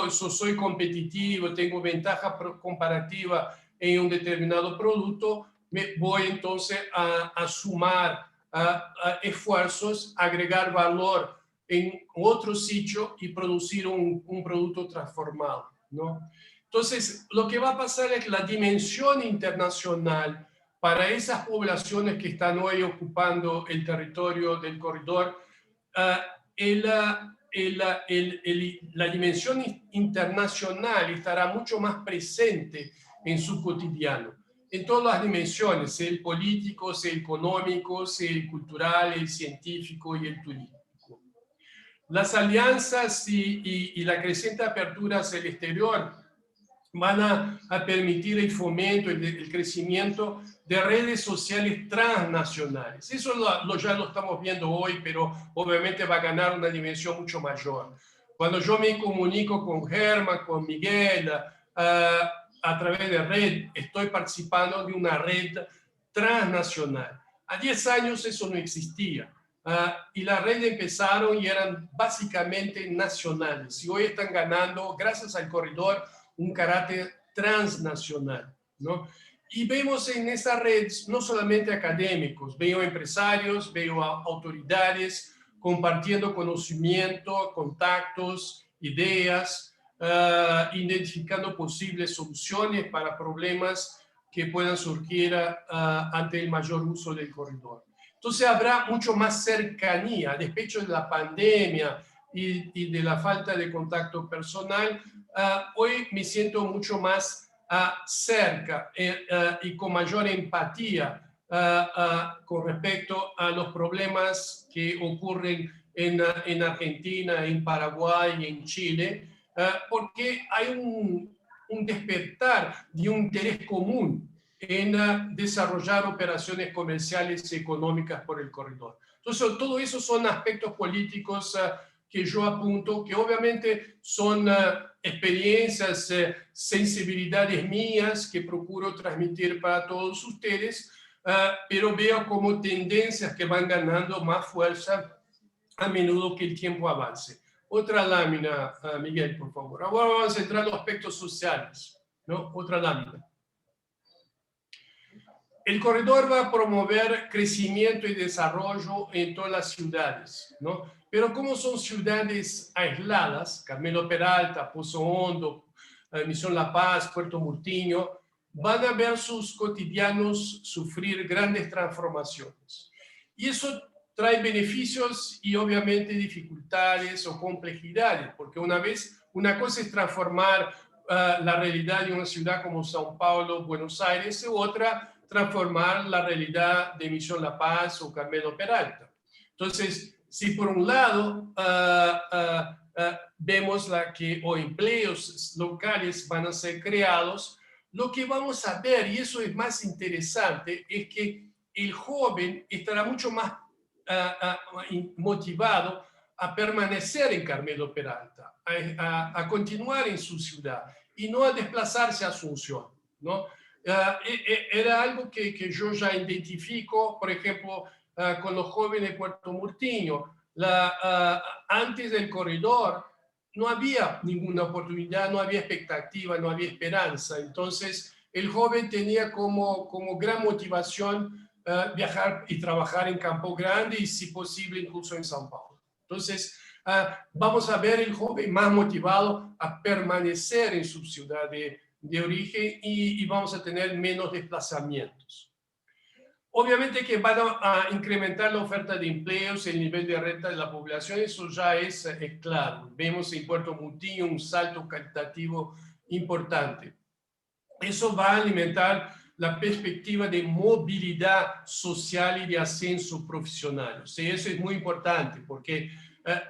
soy competitivo, tengo ventaja comparativa en un determinado producto, me voy entonces a sumar a esfuerzos, agregar valor en otro sitio y producir un producto transformado, ¿no? Entonces, lo que va a pasar es que la dimensión internacional para esas poblaciones que están hoy ocupando el territorio del corredor, la dimensión internacional estará mucho más presente en su cotidiano, en todas las dimensiones, sea el político, sea el económico, sea el cultural, el científico y el turístico. Las alianzas y la creciente apertura hacia el exterior van a permitir el fomento, el crecimiento de redes sociales transnacionales. Eso ya lo estamos viendo hoy, pero obviamente va a ganar una dimensión mucho mayor. Cuando yo me comunico con Germán, con Miguel, a través de red, estoy participando de una red transnacional. A 10 años eso no existía. Y las redes empezaron y eran básicamente nacionales. Y hoy están ganando, gracias al corredor, un carácter transnacional, ¿no? Y vemos en esa red no solamente académicos, veo empresarios, veo autoridades compartiendo conocimiento, contactos, ideas, identificando posibles soluciones para problemas que puedan surgir ante el mayor uso del corredor. Entonces habrá mucho más cercanía, a despecho de la pandemia y de la falta de contacto personal. Hoy me siento mucho más cerca y con mayor empatía con respecto a los problemas que ocurren en Argentina, en Paraguay y en Chile, porque hay un despertar de un interés común en desarrollar operaciones comerciales y económicas por el corredor. Entonces, todo eso son aspectos políticos que yo apunto, que obviamente son experiencias, sensibilidades mías que procuro transmitir para todos ustedes, pero veo como tendencias que van ganando más fuerza a menudo que el tiempo avance. Otra lámina, Miguel, por favor. Ahora vamos a entrar en los aspectos sociales, ¿no? Otra lámina. El corredor va a promover crecimiento y desarrollo en todas las ciudades, ¿no? Pero como son ciudades aisladas, Carmelo Peralta, Pozo Hondo, Misión La Paz, Puerto Murtinho, van a ver sus cotidianos sufrir grandes transformaciones. Y eso trae beneficios y obviamente dificultades o complejidades, porque una cosa es transformar la realidad de una ciudad como São Paulo, Buenos Aires, y otra transformar la realidad de Misión La Paz o Carmelo Peralta. Entonces, si por un lado vemos que empleos locales van a ser creados, lo que vamos a ver, y eso es más interesante, es que el joven estará mucho más motivado a permanecer en Carmelo Peralta, a continuar en su ciudad y no a desplazarse a Asunción, ¿no? Era algo que yo ya identifico, por ejemplo, con los jóvenes de Puerto Murtinho. Antes del corredor no había ninguna oportunidad, no había expectativa, no había esperanza. Entonces, el joven tenía como gran motivación viajar y trabajar en Campo Grande y, si posible, incluso en São Paulo. Entonces, vamos a ver el joven más motivado a permanecer en su ciudad de origen y vamos a tener menos desplazamientos. Obviamente que van a incrementar la oferta de empleos, el nivel de renta de la población, eso ya es claro. Vemos en Puerto Murtinho un salto cualitativo importante. Eso va a alimentar la perspectiva de movilidad social y de ascenso profesional. O sea, eso es muy importante porque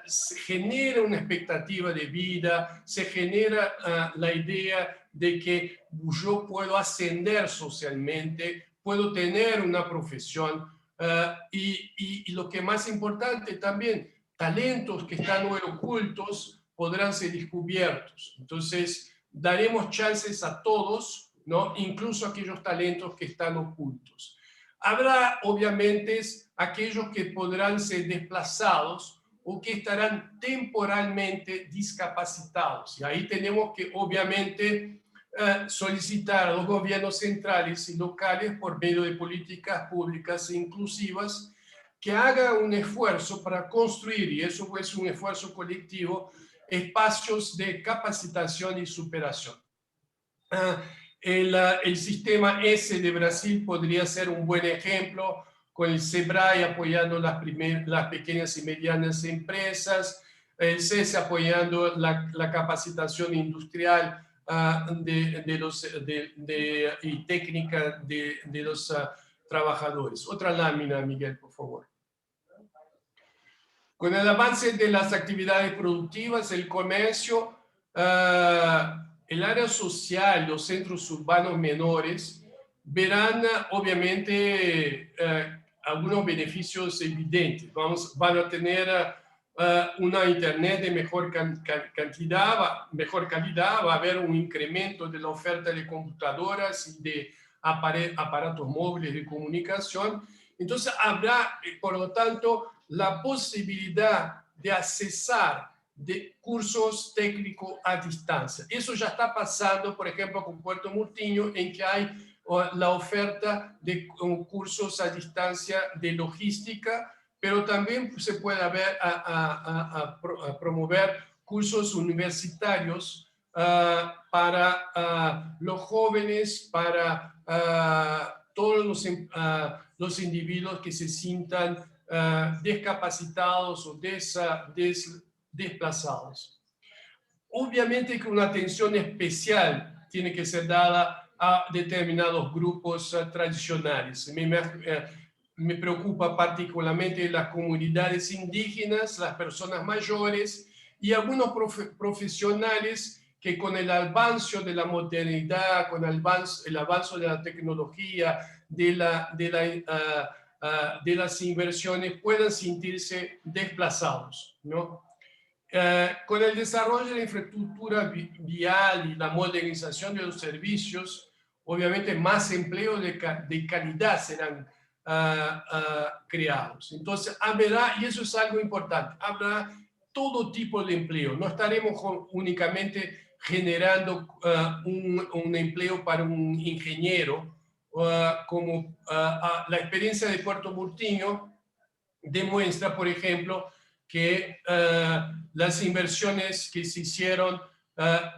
se genera una expectativa de vida, se genera la idea de que yo puedo ascender socialmente, puedo tener una profesión y lo que más importante también, talentos que están hoy ocultos podrán ser descubiertos. Entonces, daremos chances a todos, ¿no? Incluso a aquellos talentos que están ocultos. Habrá, obviamente, aquellos que podrán ser desplazados o que estarán temporalmente discapacitados. Y ahí tenemos que, obviamente, solicitar a los gobiernos centrales y locales, por medio de políticas públicas e inclusivas, que hagan un esfuerzo para construir, y eso es un esfuerzo colectivo, espacios de capacitación y superación. El sistema S de Brasil podría ser un buen ejemplo, con el SEBRAE apoyando las pequeñas y medianas empresas, el CES apoyando la capacitación industrial y técnica de los trabajadores. Otra lámina, Miguel, por favor. Con el avance de las actividades productivas, el comercio, el área social, los centros urbanos menores, verán obviamente algunos beneficios evidentes. Van a tener una internet de mejor calidad, va a haber un incremento de la oferta de computadoras y de aparatos móviles de comunicación. Entonces habrá, por lo tanto, la posibilidad de accesar de cursos técnicos a distancia. Eso ya está pasando, por ejemplo, con Puerto Murtinho, en que hay la oferta de cursos a distancia de logística, pero también se puede promover cursos universitarios para los jóvenes, para todos los individuos que se sientan discapacitados o desplazados. Obviamente que una atención especial tiene que ser dada a determinados grupos tradicionales. Me preocupa particularmente las comunidades indígenas, las personas mayores y algunos profesionales que con el avance de la modernidad, con el avance de la tecnología, de las inversiones, puedan sentirse desplazados, ¿no? Con el desarrollo de la infraestructura vial y la modernización de los servicios, obviamente más empleos de calidad serán creados. Entonces, habrá, y eso es algo importante, habrá todo tipo de empleo. No estaremos únicamente generando un empleo para un ingeniero, como la experiencia de Puerto Murtinho demuestra, por ejemplo, que las inversiones que se hicieron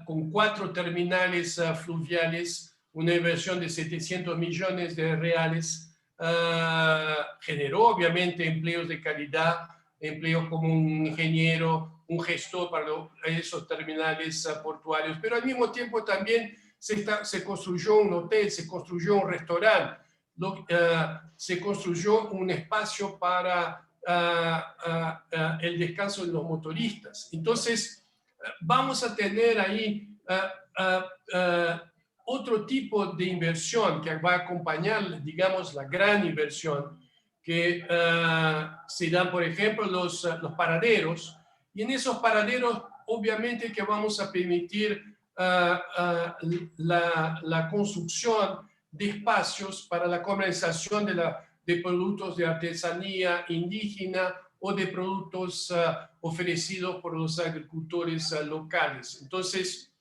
con 4 terminales fluviales, una inversión de 700 millones de reales, generó obviamente empleos de calidad, empleos como un ingeniero, un gestor para esos terminales portuarios, pero al mismo tiempo también se construyó un hotel, se construyó un restaurante, se construyó un espacio para el descanso de los motoristas. Entonces, vamos a tener ahí otro tipo de inversión que va a acompañar, digamos, la gran inversión que se dan, por ejemplo, los paraderos. Y en esos paraderos, obviamente que vamos a permitir la construcción de espacios para la comercialización de productos de artesanía indígena o de productos ofrecidos por los agricultores locales. Entonces,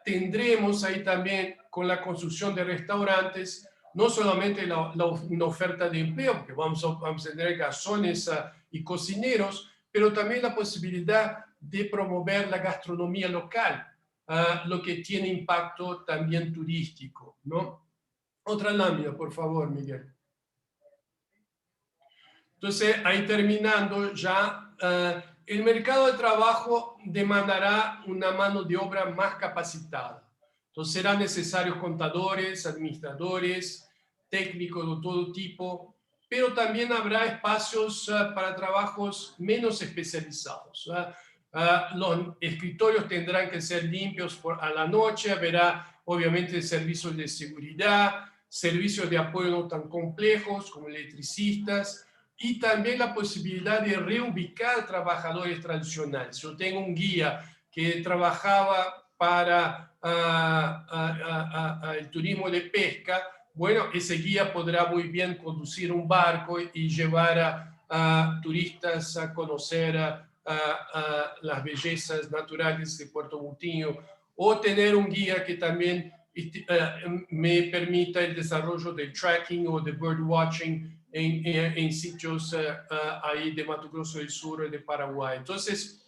tendremos ahí también con la construcción de restaurantes, no solamente una oferta de empleo, porque vamos a tener garzones y cocineros, pero también la posibilidad de promover la gastronomía local, lo que tiene impacto también turístico, ¿no? Otra lámina, por favor, Miguel. Entonces, ahí terminando ya, el mercado de trabajo demandará una mano de obra más capacitada. Entonces, serán necesarios contadores, administradores, técnicos de todo tipo, pero también habrá espacios para trabajos menos especializados. Los escritorios tendrán que ser limpios a la noche, habrá obviamente servicios de seguridad, servicios de apoyo no tan complejos como electricistas, y también la posibilidad de reubicar trabajadores tradicionales. Yo tengo un guía que trabajaba para el turismo de pesca. Bueno, ese guía podrá muy bien conducir un barco y llevar a turistas a conocer las bellezas naturales de Puerto Moutinho, o tener un guía que también me permita el desarrollo del tracking o de birdwatching en sitios ahí de Mato Grosso del Sur y de Paraguay. Entonces,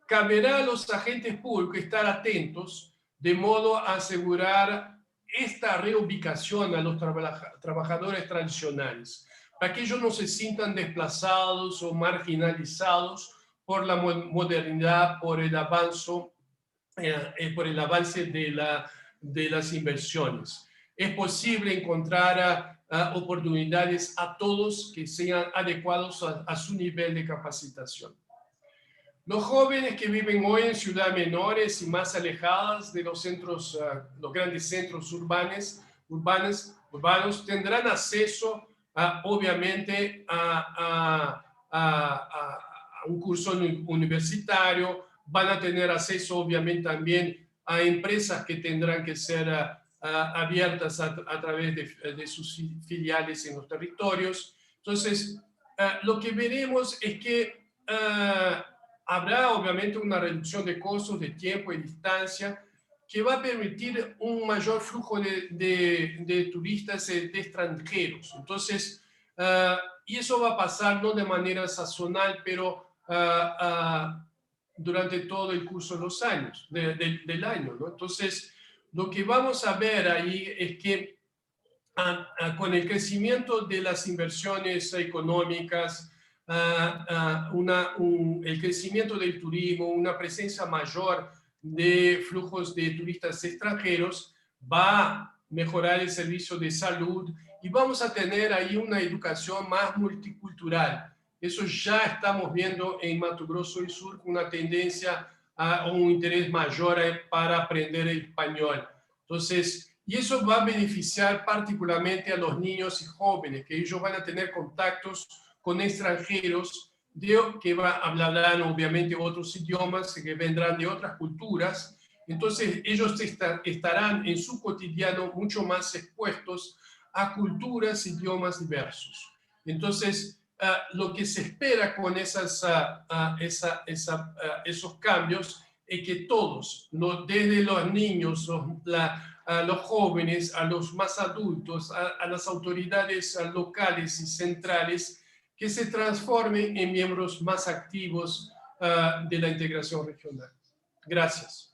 caberá a los agentes públicos estar atentos de modo a asegurar esta reubicación a los trabajadores tradicionales, para que ellos no se sientan desplazados o marginalizados por la modernidad, por el avance de las inversiones. Es posible encontrar oportunidades a todos que sean adecuados a su nivel de capacitación. Los jóvenes que viven hoy en ciudades menores y más alejadas de los centros, los grandes centros urbanos tendrán acceso, obviamente, a un curso universitario, van a tener acceso, obviamente, también a empresas que tendrán que ser abiertas a través de sus filiales en los territorios. Entonces, lo que veremos es que habrá obviamente una reducción de costos, de tiempo y distancia, que va a permitir un mayor flujo de turistas, de extranjeros. Entonces, y eso va a pasar no de manera sazonal, pero durante todo el curso de los años, del año, ¿no? Entonces, lo que vamos a ver ahí es que con el crecimiento de las inversiones económicas, el crecimiento del turismo, una presencia mayor de flujos de turistas extranjeros, va a mejorar el servicio de salud y vamos a tener ahí una educación más multicultural. Eso ya estamos viendo en Mato Grosso del Sur, con una tendencia a un interés mayor para aprender el español. Entonces, y eso va a beneficiar particularmente a los niños y jóvenes, que ellos van a tener contactos con extranjeros que hablarán obviamente otros idiomas, que vendrán de otras culturas. Entonces ellos estarán en su cotidiano mucho más expuestos a culturas, idiomas diversos. Entonces, lo que se espera con esos cambios es que todos, desde los niños, a los jóvenes, a los más adultos, a las autoridades locales y centrales, que se transformen en miembros más activos de la integración regional. Gracias.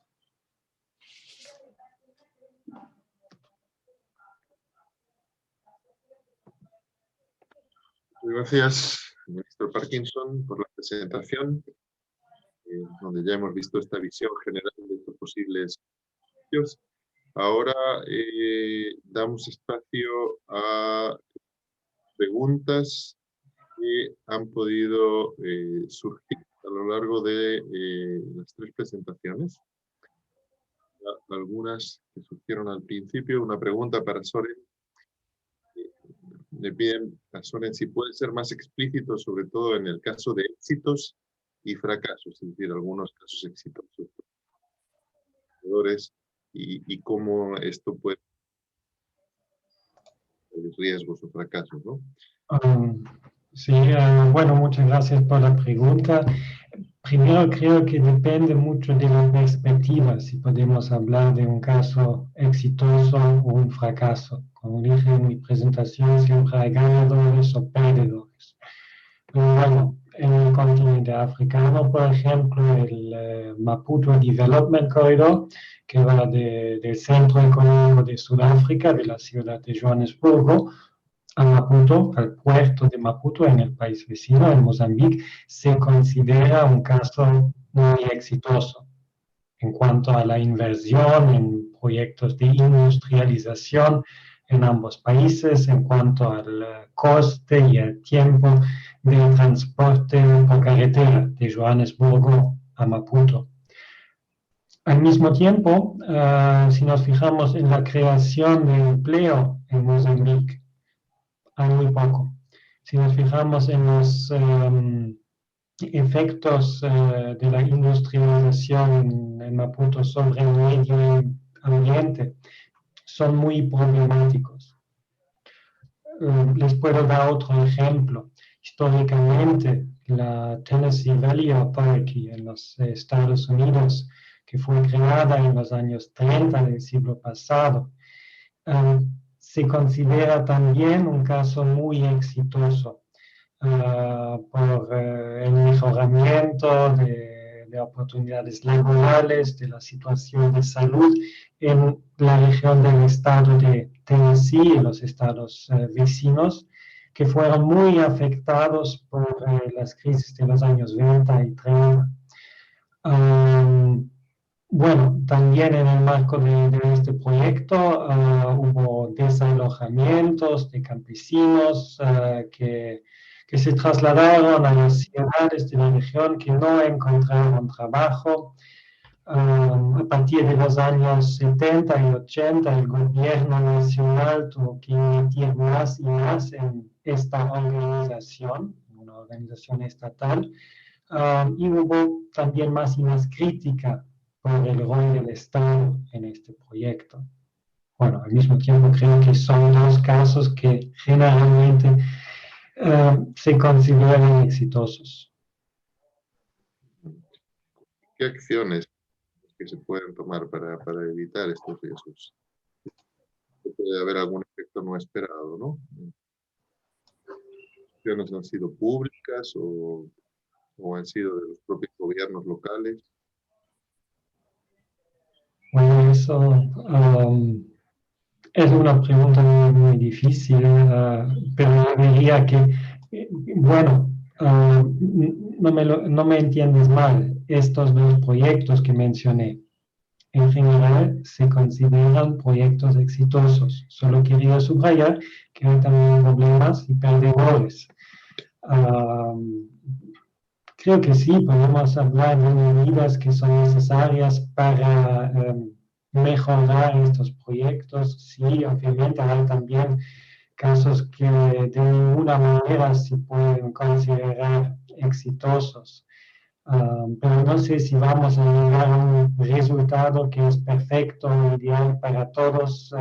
Gracias, ministro Parkinson, por la presentación, donde ya hemos visto esta visión general de estos posibles sitios. Ahora damos espacio a preguntas que han podido surgir a lo largo de las tres presentaciones. Algunas que surgieron al principio. Una pregunta para Soren. Le piden a Soren si puede ser más explícito, sobre todo en el caso de éxitos y fracasos, es decir, algunos casos exitosos y cómo esto puede tener riesgos o fracasos, ¿no? Sí, bueno, muchas gracias por la pregunta. Primero, creo que depende mucho de la perspectiva, si podemos hablar de un caso exitoso o un fracaso. Como dije en mi presentación, siempre hay ganadores o perdedores. Pero bueno, en el continente africano, por ejemplo, el Maputo Development Corridor, que va del centro económico de Sudáfrica, de la ciudad de Johannesburgo, a Maputo, al puerto de Maputo, en el país vecino, en Mozambique, se considera un caso muy exitoso en cuanto a la inversión en proyectos de industrialización en ambos países, en cuanto al coste y el tiempo del transporte por carretera de Johannesburgo a Maputo. Al mismo tiempo, si nos fijamos en la creación de empleo en Mozambique, hay muy poco. si nos fijamos en los efectos de la industrialización en Maputo sobre el medio ambiente, son muy problemáticos. Les puedo dar otro ejemplo. Históricamente, la Tennessee Valley Authority en los Estados Unidos, que fue creada en los años 30 del siglo pasado, se considera también un caso muy exitoso por el mejoramiento de oportunidades laborales, de la situación de salud en la región del estado de Tennessee y los estados vecinos, que fueron muy afectados por las crisis de los años 20 y 30. Bueno, también en el marco de este proyecto hubo desalojamientos de campesinos que se trasladaron a las ciudades de la región que no encontraron trabajo. A partir de los años 70 y 80, el gobierno nacional tuvo que invertir más y más en esta organización, una organización estatal, y hubo también más y más crítica por el rol del Estado en este proyecto. Bueno, al mismo tiempo creo que son dos casos que generalmente se consideran exitosos. ¿Qué acciones que se pueden tomar para evitar estos riesgos? Puede haber algún efecto no esperado, ¿no? ¿Acciones han sido públicas o han sido de los propios gobiernos locales? Bueno, eso es una pregunta muy difícil, pero yo diría que, bueno, no me entiendes mal, estos dos proyectos que mencioné, en general se consideran proyectos exitosos. Solo quería subrayar que hay también problemas y perdedores. Creo que sí, podemos hablar de medidas que son necesarias para mejorar estos proyectos. Sí, obviamente hay también casos que de ninguna manera se pueden considerar exitosos. Pero no sé si vamos a llegar a un resultado que es perfecto, ideal para todos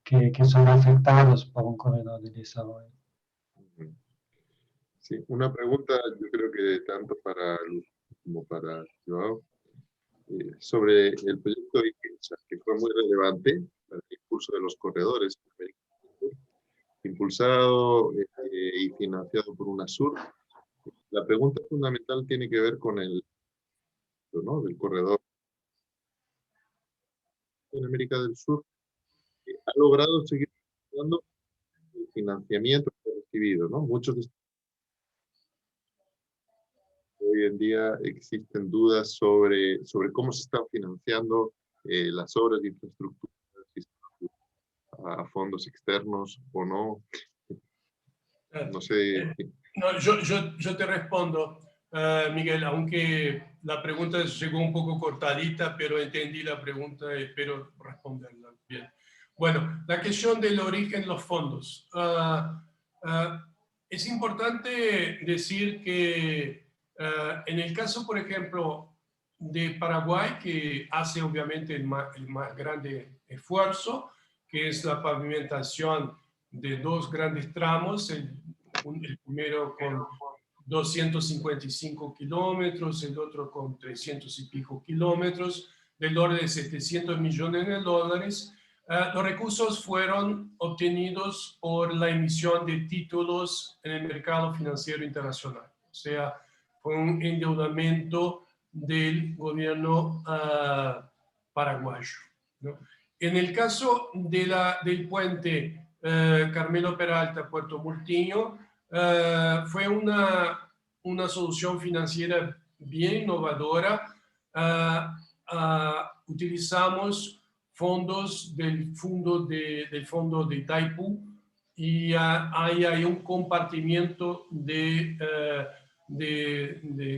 que son afectados por un corredor de desarrollo. Sí, una pregunta, yo creo que tanto para Luz como para Joao, sobre el proyecto IPINSA, que fue muy relevante para el impulso de los corredores, impulsado y financiado por UNASUR. La pregunta fundamental tiene que ver con el, ¿no?, del corredor en América del Sur. Ha logrado seguir dando el financiamiento que ha recibido, ¿no? Muchos de hoy en día existen dudas sobre cómo se están financiando las obras de infraestructura, a fondos externos o no. No sé. No, yo te respondo, Miguel, aunque la pregunta llegó un poco cortadita, pero entendí la pregunta y espero responderla bien. Bueno, la cuestión del origen de los fondos. Es importante decir que en el caso, por ejemplo, de Paraguay, que hace obviamente el más grande esfuerzo, que es la pavimentación de dos grandes tramos, el primero con 255 kilómetros, el otro con 300 y pico kilómetros, del orden de 700 millones de dólares. Los recursos fueron obtenidos por la emisión de títulos en el mercado financiero internacional. O sea, fue un endeudamiento del gobierno paraguayo, ¿no? En el caso del puente Carmelo Peralta, Puerto Multiño, fue una solución financiera bien innovadora. Utilizamos fondos del fondo de Itaipú y hay un compartimiento de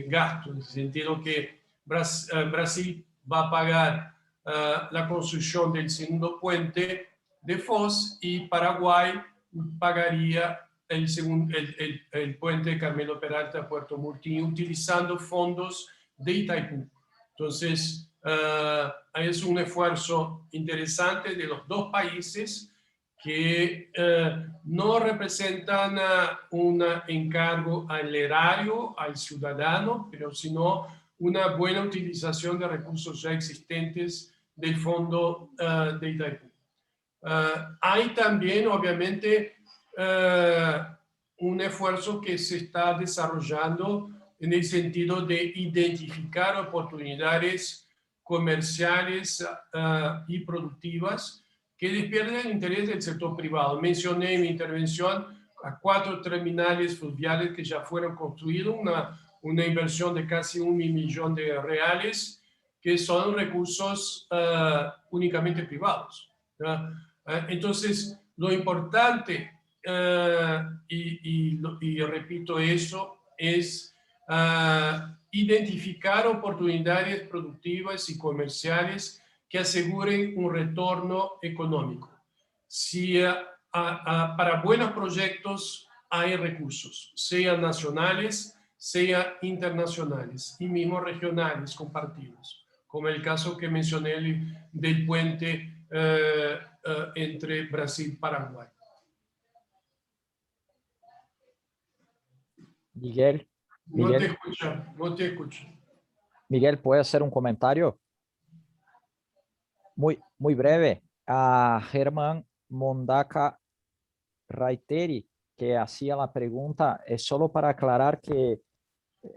gasto, en el sentido que Brasil va a pagar la construcción del segundo puente de Foz y Paraguay pagaría el puente Carmelo Peralta a Puerto Murtinho utilizando fondos de Itaipú. Entonces, es un esfuerzo interesante de los dos países que no representan un encargo al erario, al ciudadano, pero sino una buena utilización de recursos ya existentes del fondo de Itaipú. Hay también, obviamente, un esfuerzo que se está desarrollando en el sentido de identificar oportunidades comerciales y productivas que despierten el interés del sector privado. Mencioné en mi intervención a 4 terminales fluviales que ya fueron construidos, una inversión de casi $1 millón de reales, que son recursos únicamente privados. Entonces, lo importante, y repito eso, es identificar oportunidades productivas y comerciales que aseguren un retorno económico. Si para buenos proyectos hay recursos, sean nacionales, sean internacionales y mismo regionales compartidos, como el caso que mencioné del puente entre Brasil y Paraguay. Miguel, No te escucho. Miguel, ¿puede hacer un comentario? Muy breve. A Germán Mondaca Raiteri, que hacía la pregunta, es solo para aclarar que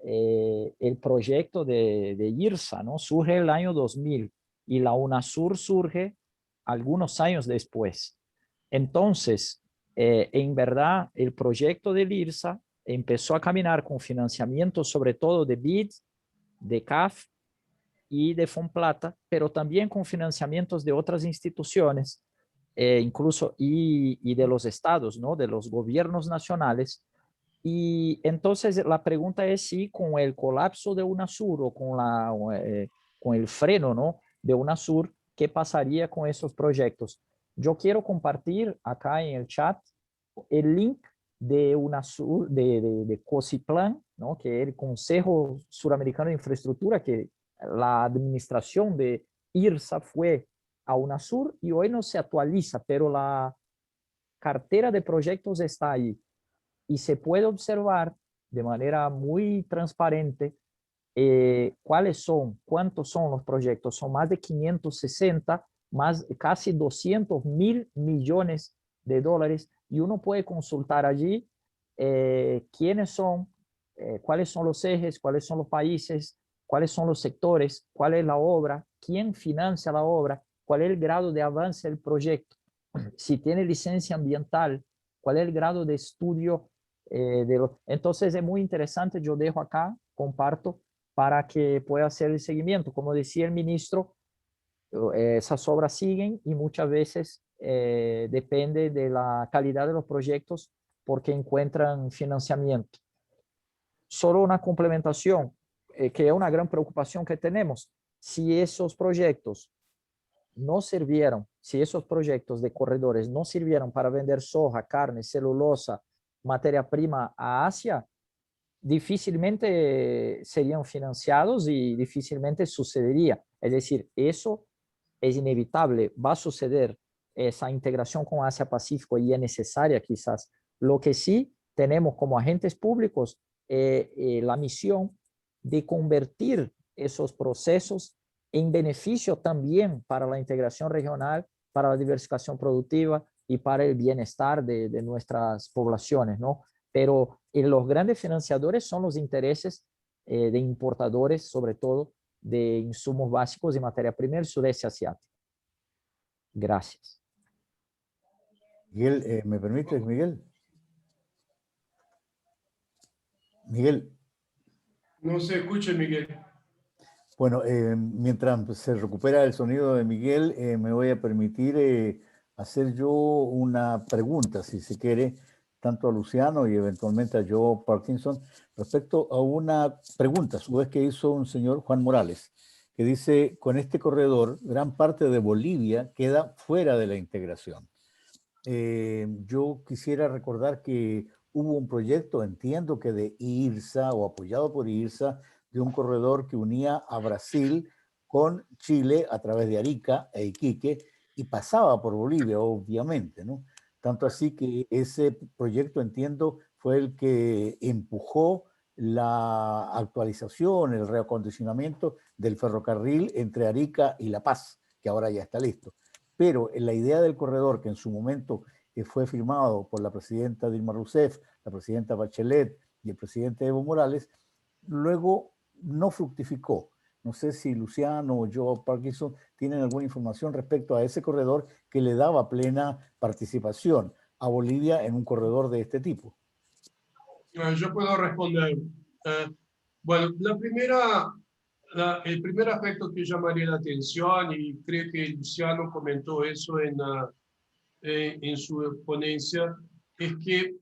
el proyecto de IRSA, ¿no? Surge el año 2000 y la UNASUR surge algunos años después. Entonces, en verdad, el proyecto del IRSA empezó a caminar con financiamiento sobre todo de BID, de CAF y de Fomplata, pero también con financiamientos de otras instituciones, incluso y de los estados, ¿no? De los gobiernos nacionales. Y entonces la pregunta es si con el colapso de UNASUR o con el freno, ¿no? de UNASUR, ¿qué pasaría con esos proyectos? Yo quiero compartir acá en el chat el link de UNASUR, de COSIPLAN, ¿no? que es el Consejo Suramericano de Infraestructura, que la administración de IRSA fue a UNASUR y hoy no se actualiza, pero la cartera de proyectos está ahí. Y se puede observar de manera muy transparente cuántos son los proyectos. Son más de 560, más casi 200.000 millones de dólares. Y uno puede consultar allí quiénes son, cuáles son los ejes, cuáles son los países, cuáles son los sectores, cuál es la obra, quién financia la obra, cuál es el grado de avance del proyecto, si tiene licencia ambiental, cuál es el grado de estudio. Entonces es muy interesante, yo dejo acá, comparto, para que pueda hacer el seguimiento. Como decía el ministro, esas obras siguen y muchas veces depende de la calidad de los proyectos porque encuentran financiamiento. Solo una complementación, que es una gran preocupación que tenemos. Si esos proyectos no sirvieron, si esos proyectos de corredores no sirvieron para vender soja, carne, celulosa, materia prima a Asia, difícilmente serían financiados y difícilmente sucedería. Es decir, eso es inevitable, va a suceder esa integración con Asia-Pacífico y es necesaria quizás. Lo que sí tenemos como agentes públicos la misión de convertir esos procesos en beneficio también para la integración regional, para la diversificación productiva y para el bienestar de nuestras poblaciones, ¿no? Pero los grandes financiadores son los intereses de importadores, sobre todo de insumos básicos y materia prima del sudeste asiático. Gracias. Miguel, ¿me permites, Miguel? Miguel. No se escucha, Miguel. Bueno, mientras se recupera el sonido de Miguel, me voy a permitir hacer yo una pregunta, si se quiere, tanto a Luciano y eventualmente a Joe Parkinson, respecto a una pregunta, a su vez, que hizo un señor Juan Morales, que dice, con este corredor, gran parte de Bolivia queda fuera de la integración. Yo quisiera recordar que hubo un proyecto, entiendo que de IRSA o apoyado por IRSA, de un corredor que unía a Brasil con Chile a través de Arica e Iquique y pasaba por Bolivia, obviamente, ¿no? Tanto así que ese proyecto, entiendo, fue el que empujó la actualización, el reacondicionamiento del ferrocarril entre Arica y La Paz, que ahora ya está listo. Pero la idea del corredor, que en su momento fue firmado por la presidenta Dilma Rousseff, la presidenta Bachelet y el presidente Evo Morales, luego no fructificó. No sé si Luciano o Joe Parkinson tienen alguna información respecto a ese corredor que le daba plena participación a Bolivia en un corredor de este tipo. Yo puedo responder. Bueno, el primer aspecto que llamaría la atención, y creo que Luciano comentó eso en su ponencia, es que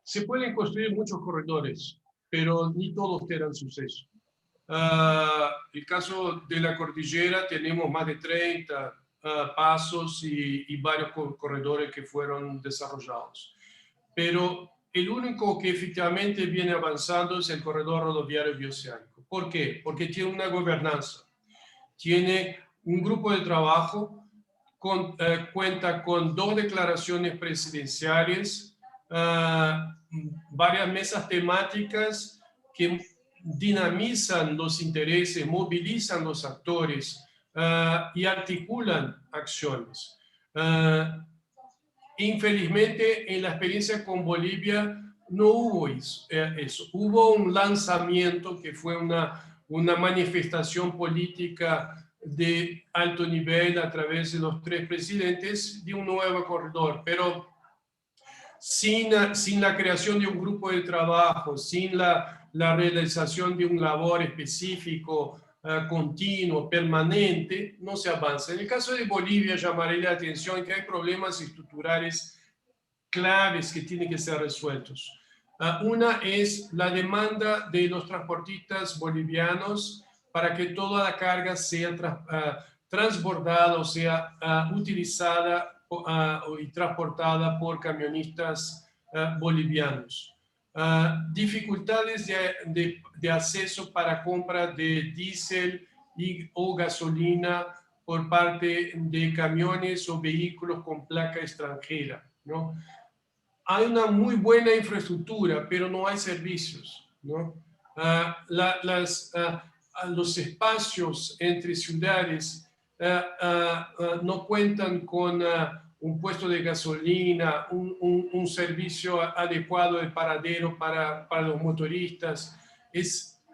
se pueden construir muchos corredores, pero ni todos tendrán suceso. El caso de la cordillera, tenemos más de 30 pasos y varios corredores que fueron desarrollados. Pero el único que efectivamente viene avanzando es el corredor rodoviario bioceánico. ¿Por qué? Porque tiene una gobernanza, tiene un grupo de trabajo, cuenta con 2 declaraciones presidenciales, varias mesas temáticas que dinamizan los intereses, movilizan los actores y articulan acciones. Infelizmente, en la experiencia con Bolivia no hubo eso. Hubo un lanzamiento que fue una manifestación política de alto nivel a través de los 3 presidentes de un nuevo corredor, pero sin la creación de un grupo de trabajo, sin la realización de un labor específico, continuo, permanente, no se avanza. En el caso de Bolivia, llamaré la atención que hay problemas estructurales claves que tienen que ser resueltos. Una es la demanda de los transportistas bolivianos para que toda la carga sea transbordada, o sea, utilizada y transportada por camionistas bolivianos. Dificultades de acceso para compra de diésel o gasolina por parte de camiones o vehículos con placa extranjera, ¿no? Hay una muy buena infraestructura, pero no hay servicios, ¿no? Los espacios entre ciudades no cuentan con un puesto de gasolina, un servicio adecuado de paradero para los motoristas.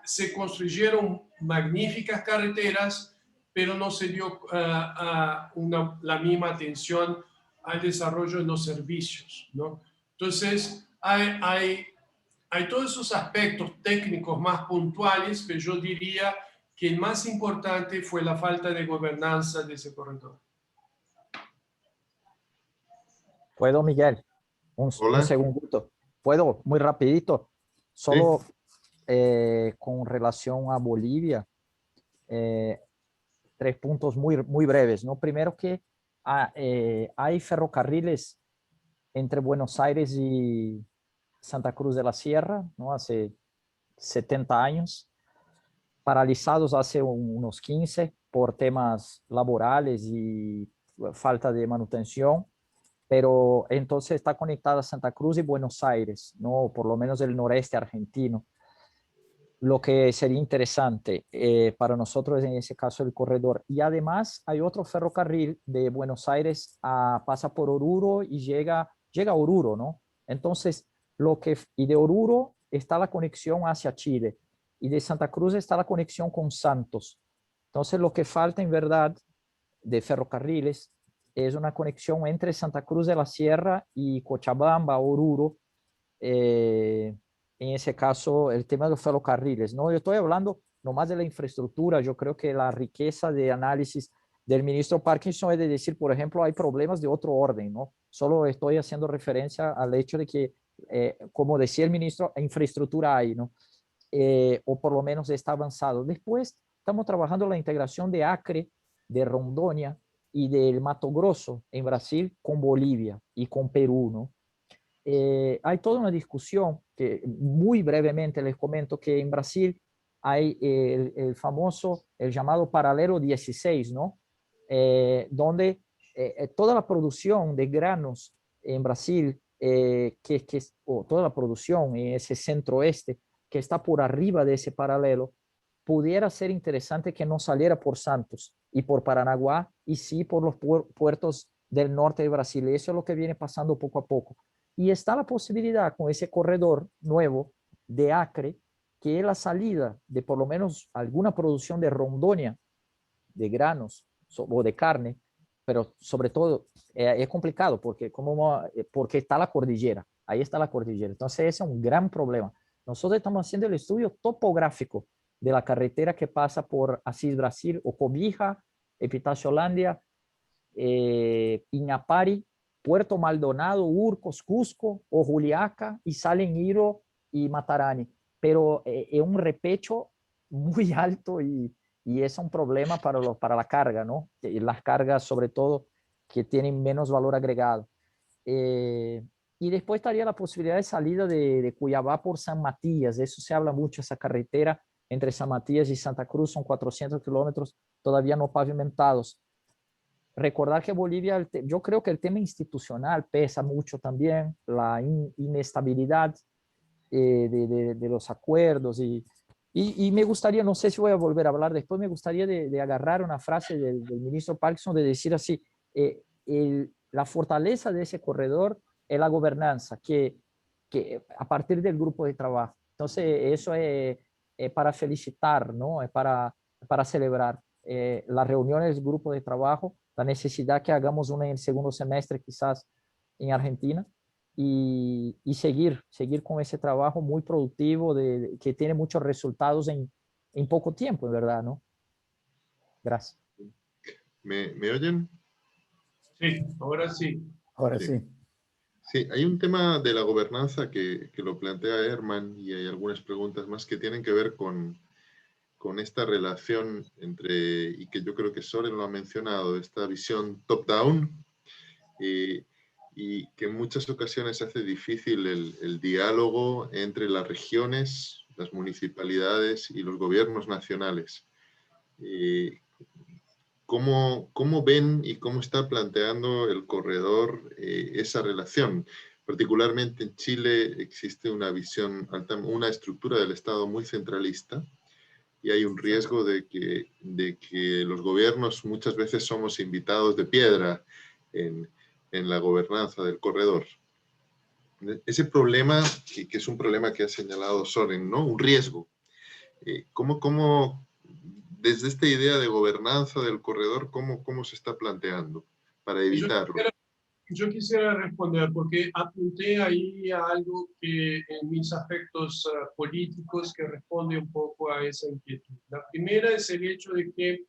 Se construyeron magníficas carreteras, pero no se dio la misma atención al desarrollo de los servicios, ¿no? Entonces, hay todos esos aspectos técnicos más puntuales, pero yo diría que el más importante fue la falta de gobernanza de ese corredor. ¿Puedo, Miguel? Un segundito. ¿Puedo? Muy rapidito. Solo con relación a Bolivia, 3 puntos muy breves, ¿no? Primero que hay ferrocarriles entre Buenos Aires y Santa Cruz de la Sierra, ¿no? Hace 70 años, paralizados hace unos 15 por temas laborales y falta de manutención, pero entonces está conectada Santa Cruz y Buenos Aires, ¿no? Por lo menos el noreste argentino. Lo que sería interesante para nosotros en ese caso el corredor. Y además hay otro ferrocarril de Buenos Aires, pasa por Oruro y llega a Oruro, ¿no? Entonces, y de Oruro está la conexión hacia Chile y de Santa Cruz está la conexión con Santos. Entonces, lo que falta en verdad de ferrocarriles es una conexión entre Santa Cruz de la Sierra y Cochabamba, Oruro, en ese caso, el tema de los ferrocarriles, ¿no? Yo estoy hablando nomás de la infraestructura. Yo creo que la riqueza de análisis del ministro Parkinson es de decir, por ejemplo, hay problemas de otro orden, ¿no? Solo estoy haciendo referencia al hecho de que, como decía el ministro, infraestructura hay, ¿no? O por lo menos está avanzado. Después, estamos trabajando la integración de Acre, de Rondônia y del Mato Grosso en Brasil con Bolivia y con Perú, ¿no? hay toda una discusión que muy brevemente les comento que en Brasil hay el famoso, el llamado paralelo 16, ¿no? Donde toda la producción de granos en Brasil, o toda la producción en ese centro-oeste que está por arriba de ese paralelo, pudiera ser interesante que no saliera por Santos y por Paranaguá, y sí por los puertos del norte de Brasil. Eso es lo que viene pasando poco a poco. Y está la posibilidad con ese corredor nuevo de Acre, que es la salida de por lo menos alguna producción de Rondônia, de granos o de carne, pero sobre todo es complicado porque está la cordillera, ahí está la cordillera. Entonces ese es un gran problema. Nosotros estamos haciendo el estudio topográfico de la carretera que pasa por Assis Brasil, o Cobija, Epitaciolândia, Inhapari, Puerto Maldonado, Urcos, Cusco o Juliaca, y salen Iro y Matarani. Pero es un repecho muy alto y es un problema para la carga, ¿no? Las cargas, sobre todo, que tienen menos valor agregado. Y después estaría la posibilidad de salida de Cuiabá por San Matías. Eso se habla mucho, esa carretera entre San Matías y Santa Cruz, son 400 kilómetros todavía no pavimentados. Recordar que Bolivia, yo creo que el tema institucional pesa mucho también, la inestabilidad de los acuerdos y me gustaría, no sé si voy a volver a hablar después, me gustaría de agarrar una frase del ministro Parkinson de decir así, la fortaleza de ese corredor es la gobernanza, que a partir del grupo de trabajo. Entonces, eso es para felicitar, ¿no? Es para celebrar las reuniones del grupo de trabajo, la necesidad que hagamos una en el segundo semestre quizás en Argentina, y seguir con ese trabajo muy productivo que tiene muchos resultados en poco tiempo, en verdad, ¿no? Gracias. ¿Me oyen? Sí, ahora sí. Ahora sí. Sí, hay un tema de la gobernanza que lo plantea Herman, y hay algunas preguntas más que tienen que ver con esta relación entre, y que yo creo que Soren lo ha mencionado, esta visión top-down, y que en muchas ocasiones hace difícil el diálogo entre las regiones, las municipalidades y los gobiernos nacionales. ¿Cómo ven y cómo está planteando el corredor esa relación? Particularmente en Chile existe una visión, una estructura del Estado muy centralista, y hay un riesgo de que los gobiernos muchas veces somos invitados de piedra en la gobernanza del corredor. Ese problema, que es un problema que ha señalado Soren, ¿no? Un riesgo. ¿Cómo desde esta idea de gobernanza del corredor, cómo se está planteando para evitarlo? Yo quisiera responder porque apunté ahí a algo que en mis aspectos políticos que responde un poco a esa inquietud. La primera es el hecho de que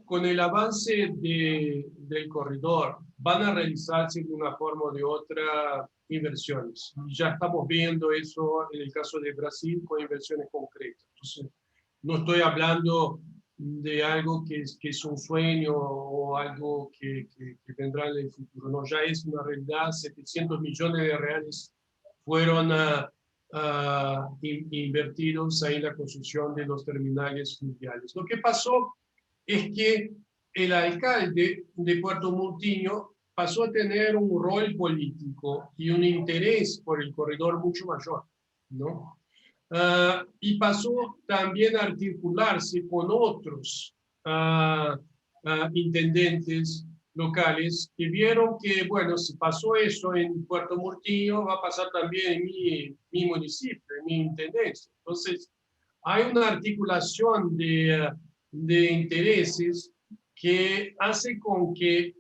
con el avance del corredor van a realizarse de una forma o de otra inversiones. Y ya estamos viendo eso en el caso de Brasil con inversiones concretas. Entonces, no estoy hablando de algo que es un sueño o algo que vendrá en el futuro. No, ya es una realidad. 700 millones de reales fueron invertidos en la construcción de los terminales fluviales. Lo que pasó es que el alcalde de Puerto Murtinho pasó a tener un rol político y un interés por el corredor mucho mayor, ¿no? Y pasó también a articularse con otros intendentes locales que vieron que, bueno, si pasó eso en Puerto Murtinho, va a pasar también en mi municipio, en mi intendencia. Entonces, hay una articulación de intereses que hace con que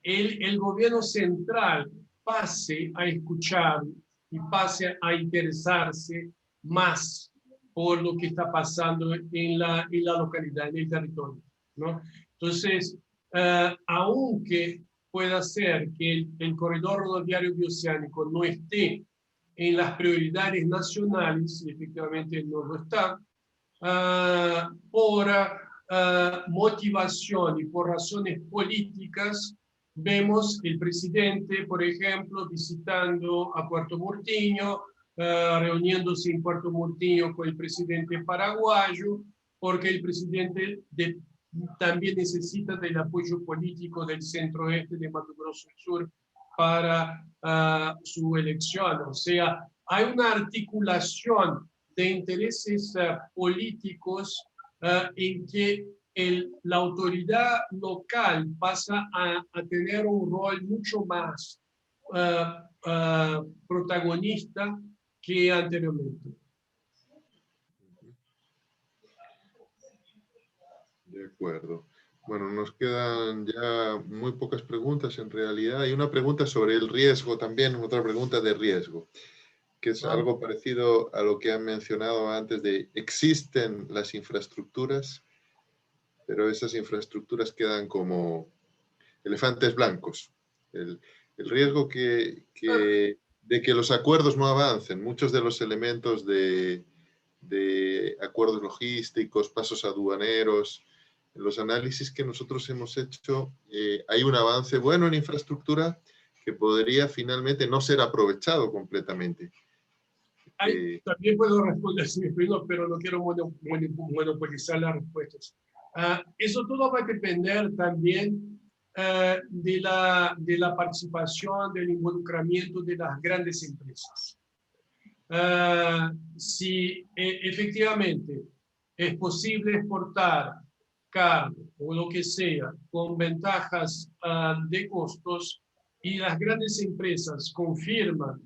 el gobierno central pase a escuchar y pase a interesarse más por lo que está pasando en la localidad, en el territorio, ¿no? Entonces, aunque pueda ser que el corredor rodoviario bioceánico no esté en las prioridades nacionales, y efectivamente no lo está, por motivación y por razones políticas, vemos el presidente, por ejemplo, visitando a Puerto Murtinho, reuniéndose en Puerto Murtinho con el presidente paraguayo, porque el presidente también necesita del apoyo político del centro-oeste de Mato Grosso del Sur para su elección. O sea, hay una articulación de intereses políticos en que la autoridad local pasa a tener un rol mucho más protagonista que anteriormente. De acuerdo. Bueno, nos quedan ya muy pocas preguntas en realidad. Hay una pregunta sobre el riesgo también, otra pregunta de riesgo, que es algo parecido a lo que han mencionado antes de existen las infraestructuras, pero esas infraestructuras quedan como elefantes blancos. El riesgo de que los acuerdos no avancen, muchos de los elementos de acuerdos logísticos, pasos aduaneros, en los análisis que nosotros hemos hecho, hay un avance bueno en infraestructura que podría finalmente no ser aprovechado completamente. También puedo responder si me explico, pero no quiero monopolizar las respuestas. Eso todo va a depender también de la participación, del involucramiento de las grandes empresas. Si efectivamente es posible exportar carne o lo que sea con ventajas de costos y las grandes empresas confirman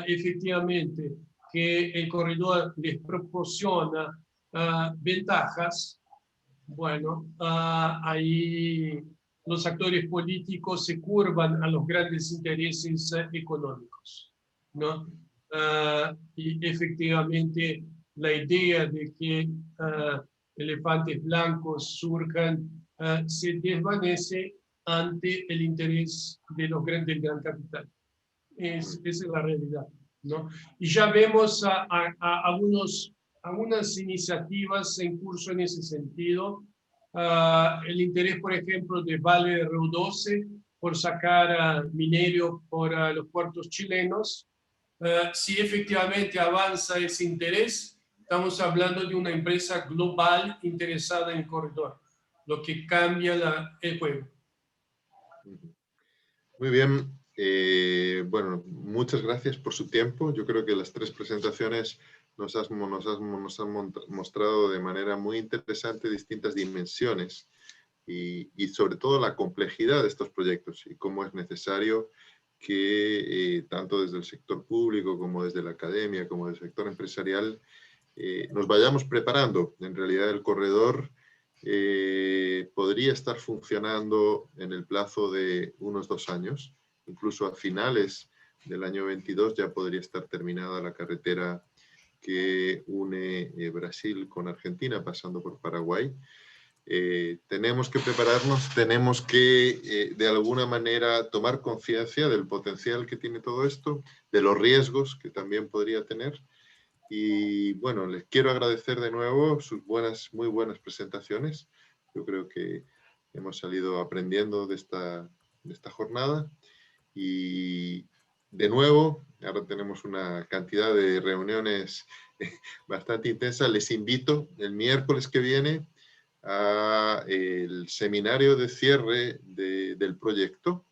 efectivamente que el corredor les proporciona ventajas, bueno, ahí los actores políticos se curvan a los grandes intereses económicos, ¿no? Y efectivamente la idea de que elefantes blancos surjan se desvanece ante el interés de los del gran capital. Esa es la realidad, ¿no? Y ya vemos algunas iniciativas en curso en ese sentido. El interés, por ejemplo, de Vale de Río 12 por sacar minerio por los puertos chilenos. Si efectivamente avanza ese interés, estamos hablando de una empresa global interesada en el corredor, lo que cambia el juego. Muy bien. Bueno, muchas gracias por su tiempo. Yo creo que las tres presentaciones nos han mostrado de manera muy interesante distintas dimensiones y sobre todo la complejidad de estos proyectos y cómo es necesario que tanto desde el sector público como desde la academia, como del sector empresarial, nos vayamos preparando. En realidad el corredor podría estar funcionando en el plazo de unos 2 años, incluso a finales del año 22 ya podría estar terminada la carretera que une Brasil con Argentina, pasando por Paraguay. Tenemos que prepararnos, tenemos que de alguna manera tomar conciencia del potencial que tiene todo esto, de los riesgos que también podría tener. Y bueno, les quiero agradecer de nuevo sus muy buenas presentaciones. Yo creo que hemos salido aprendiendo de esta jornada. Y de nuevo, ahora tenemos una cantidad de reuniones bastante intensas. Les invito el miércoles que viene al seminario de cierre del proyecto.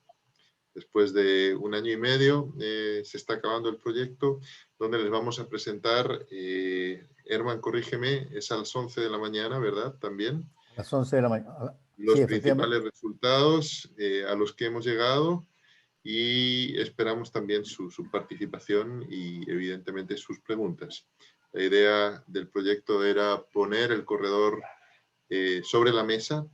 Después de 1 año y medio se está acabando el proyecto, donde les vamos a presentar, Herman, corrígeme, es a las 11 de la mañana, ¿verdad? También. A las 11 de la mañana. Los Sí, principales resultados a los que hemos llegado y esperamos también su participación y evidentemente sus preguntas. La idea del proyecto era poner el corredor sobre la mesa.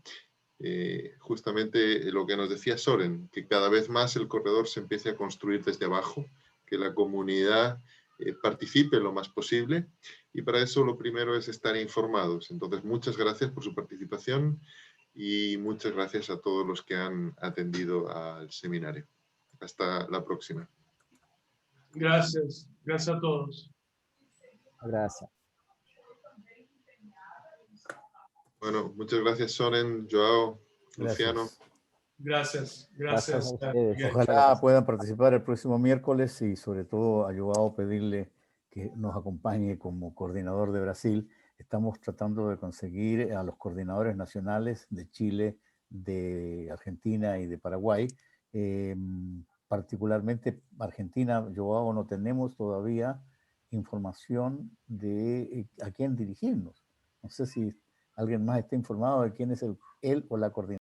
Justamente lo que nos decía Soren, que cada vez más el corredor se empiece a construir desde abajo, que la comunidad participe lo más posible y para eso lo primero es estar informados. Entonces, muchas gracias por su participación y muchas gracias a todos los que han atendido al seminario. Hasta la próxima. Gracias, gracias a todos. Gracias. Bueno, muchas gracias Soren, Joao, Luciano. Gracias. Gracias, Gracias a ustedes. Miguel. Ojalá puedan participar el próximo miércoles y sobre todo a Joao pedirle que nos acompañe como coordinador de Brasil. Estamos tratando de conseguir a los coordinadores nacionales de Chile, de Argentina y de Paraguay. Particularmente Argentina, Joao, no tenemos todavía información de a quién dirigirnos. No sé si alguien más está informado de quién es él o la coordinadora.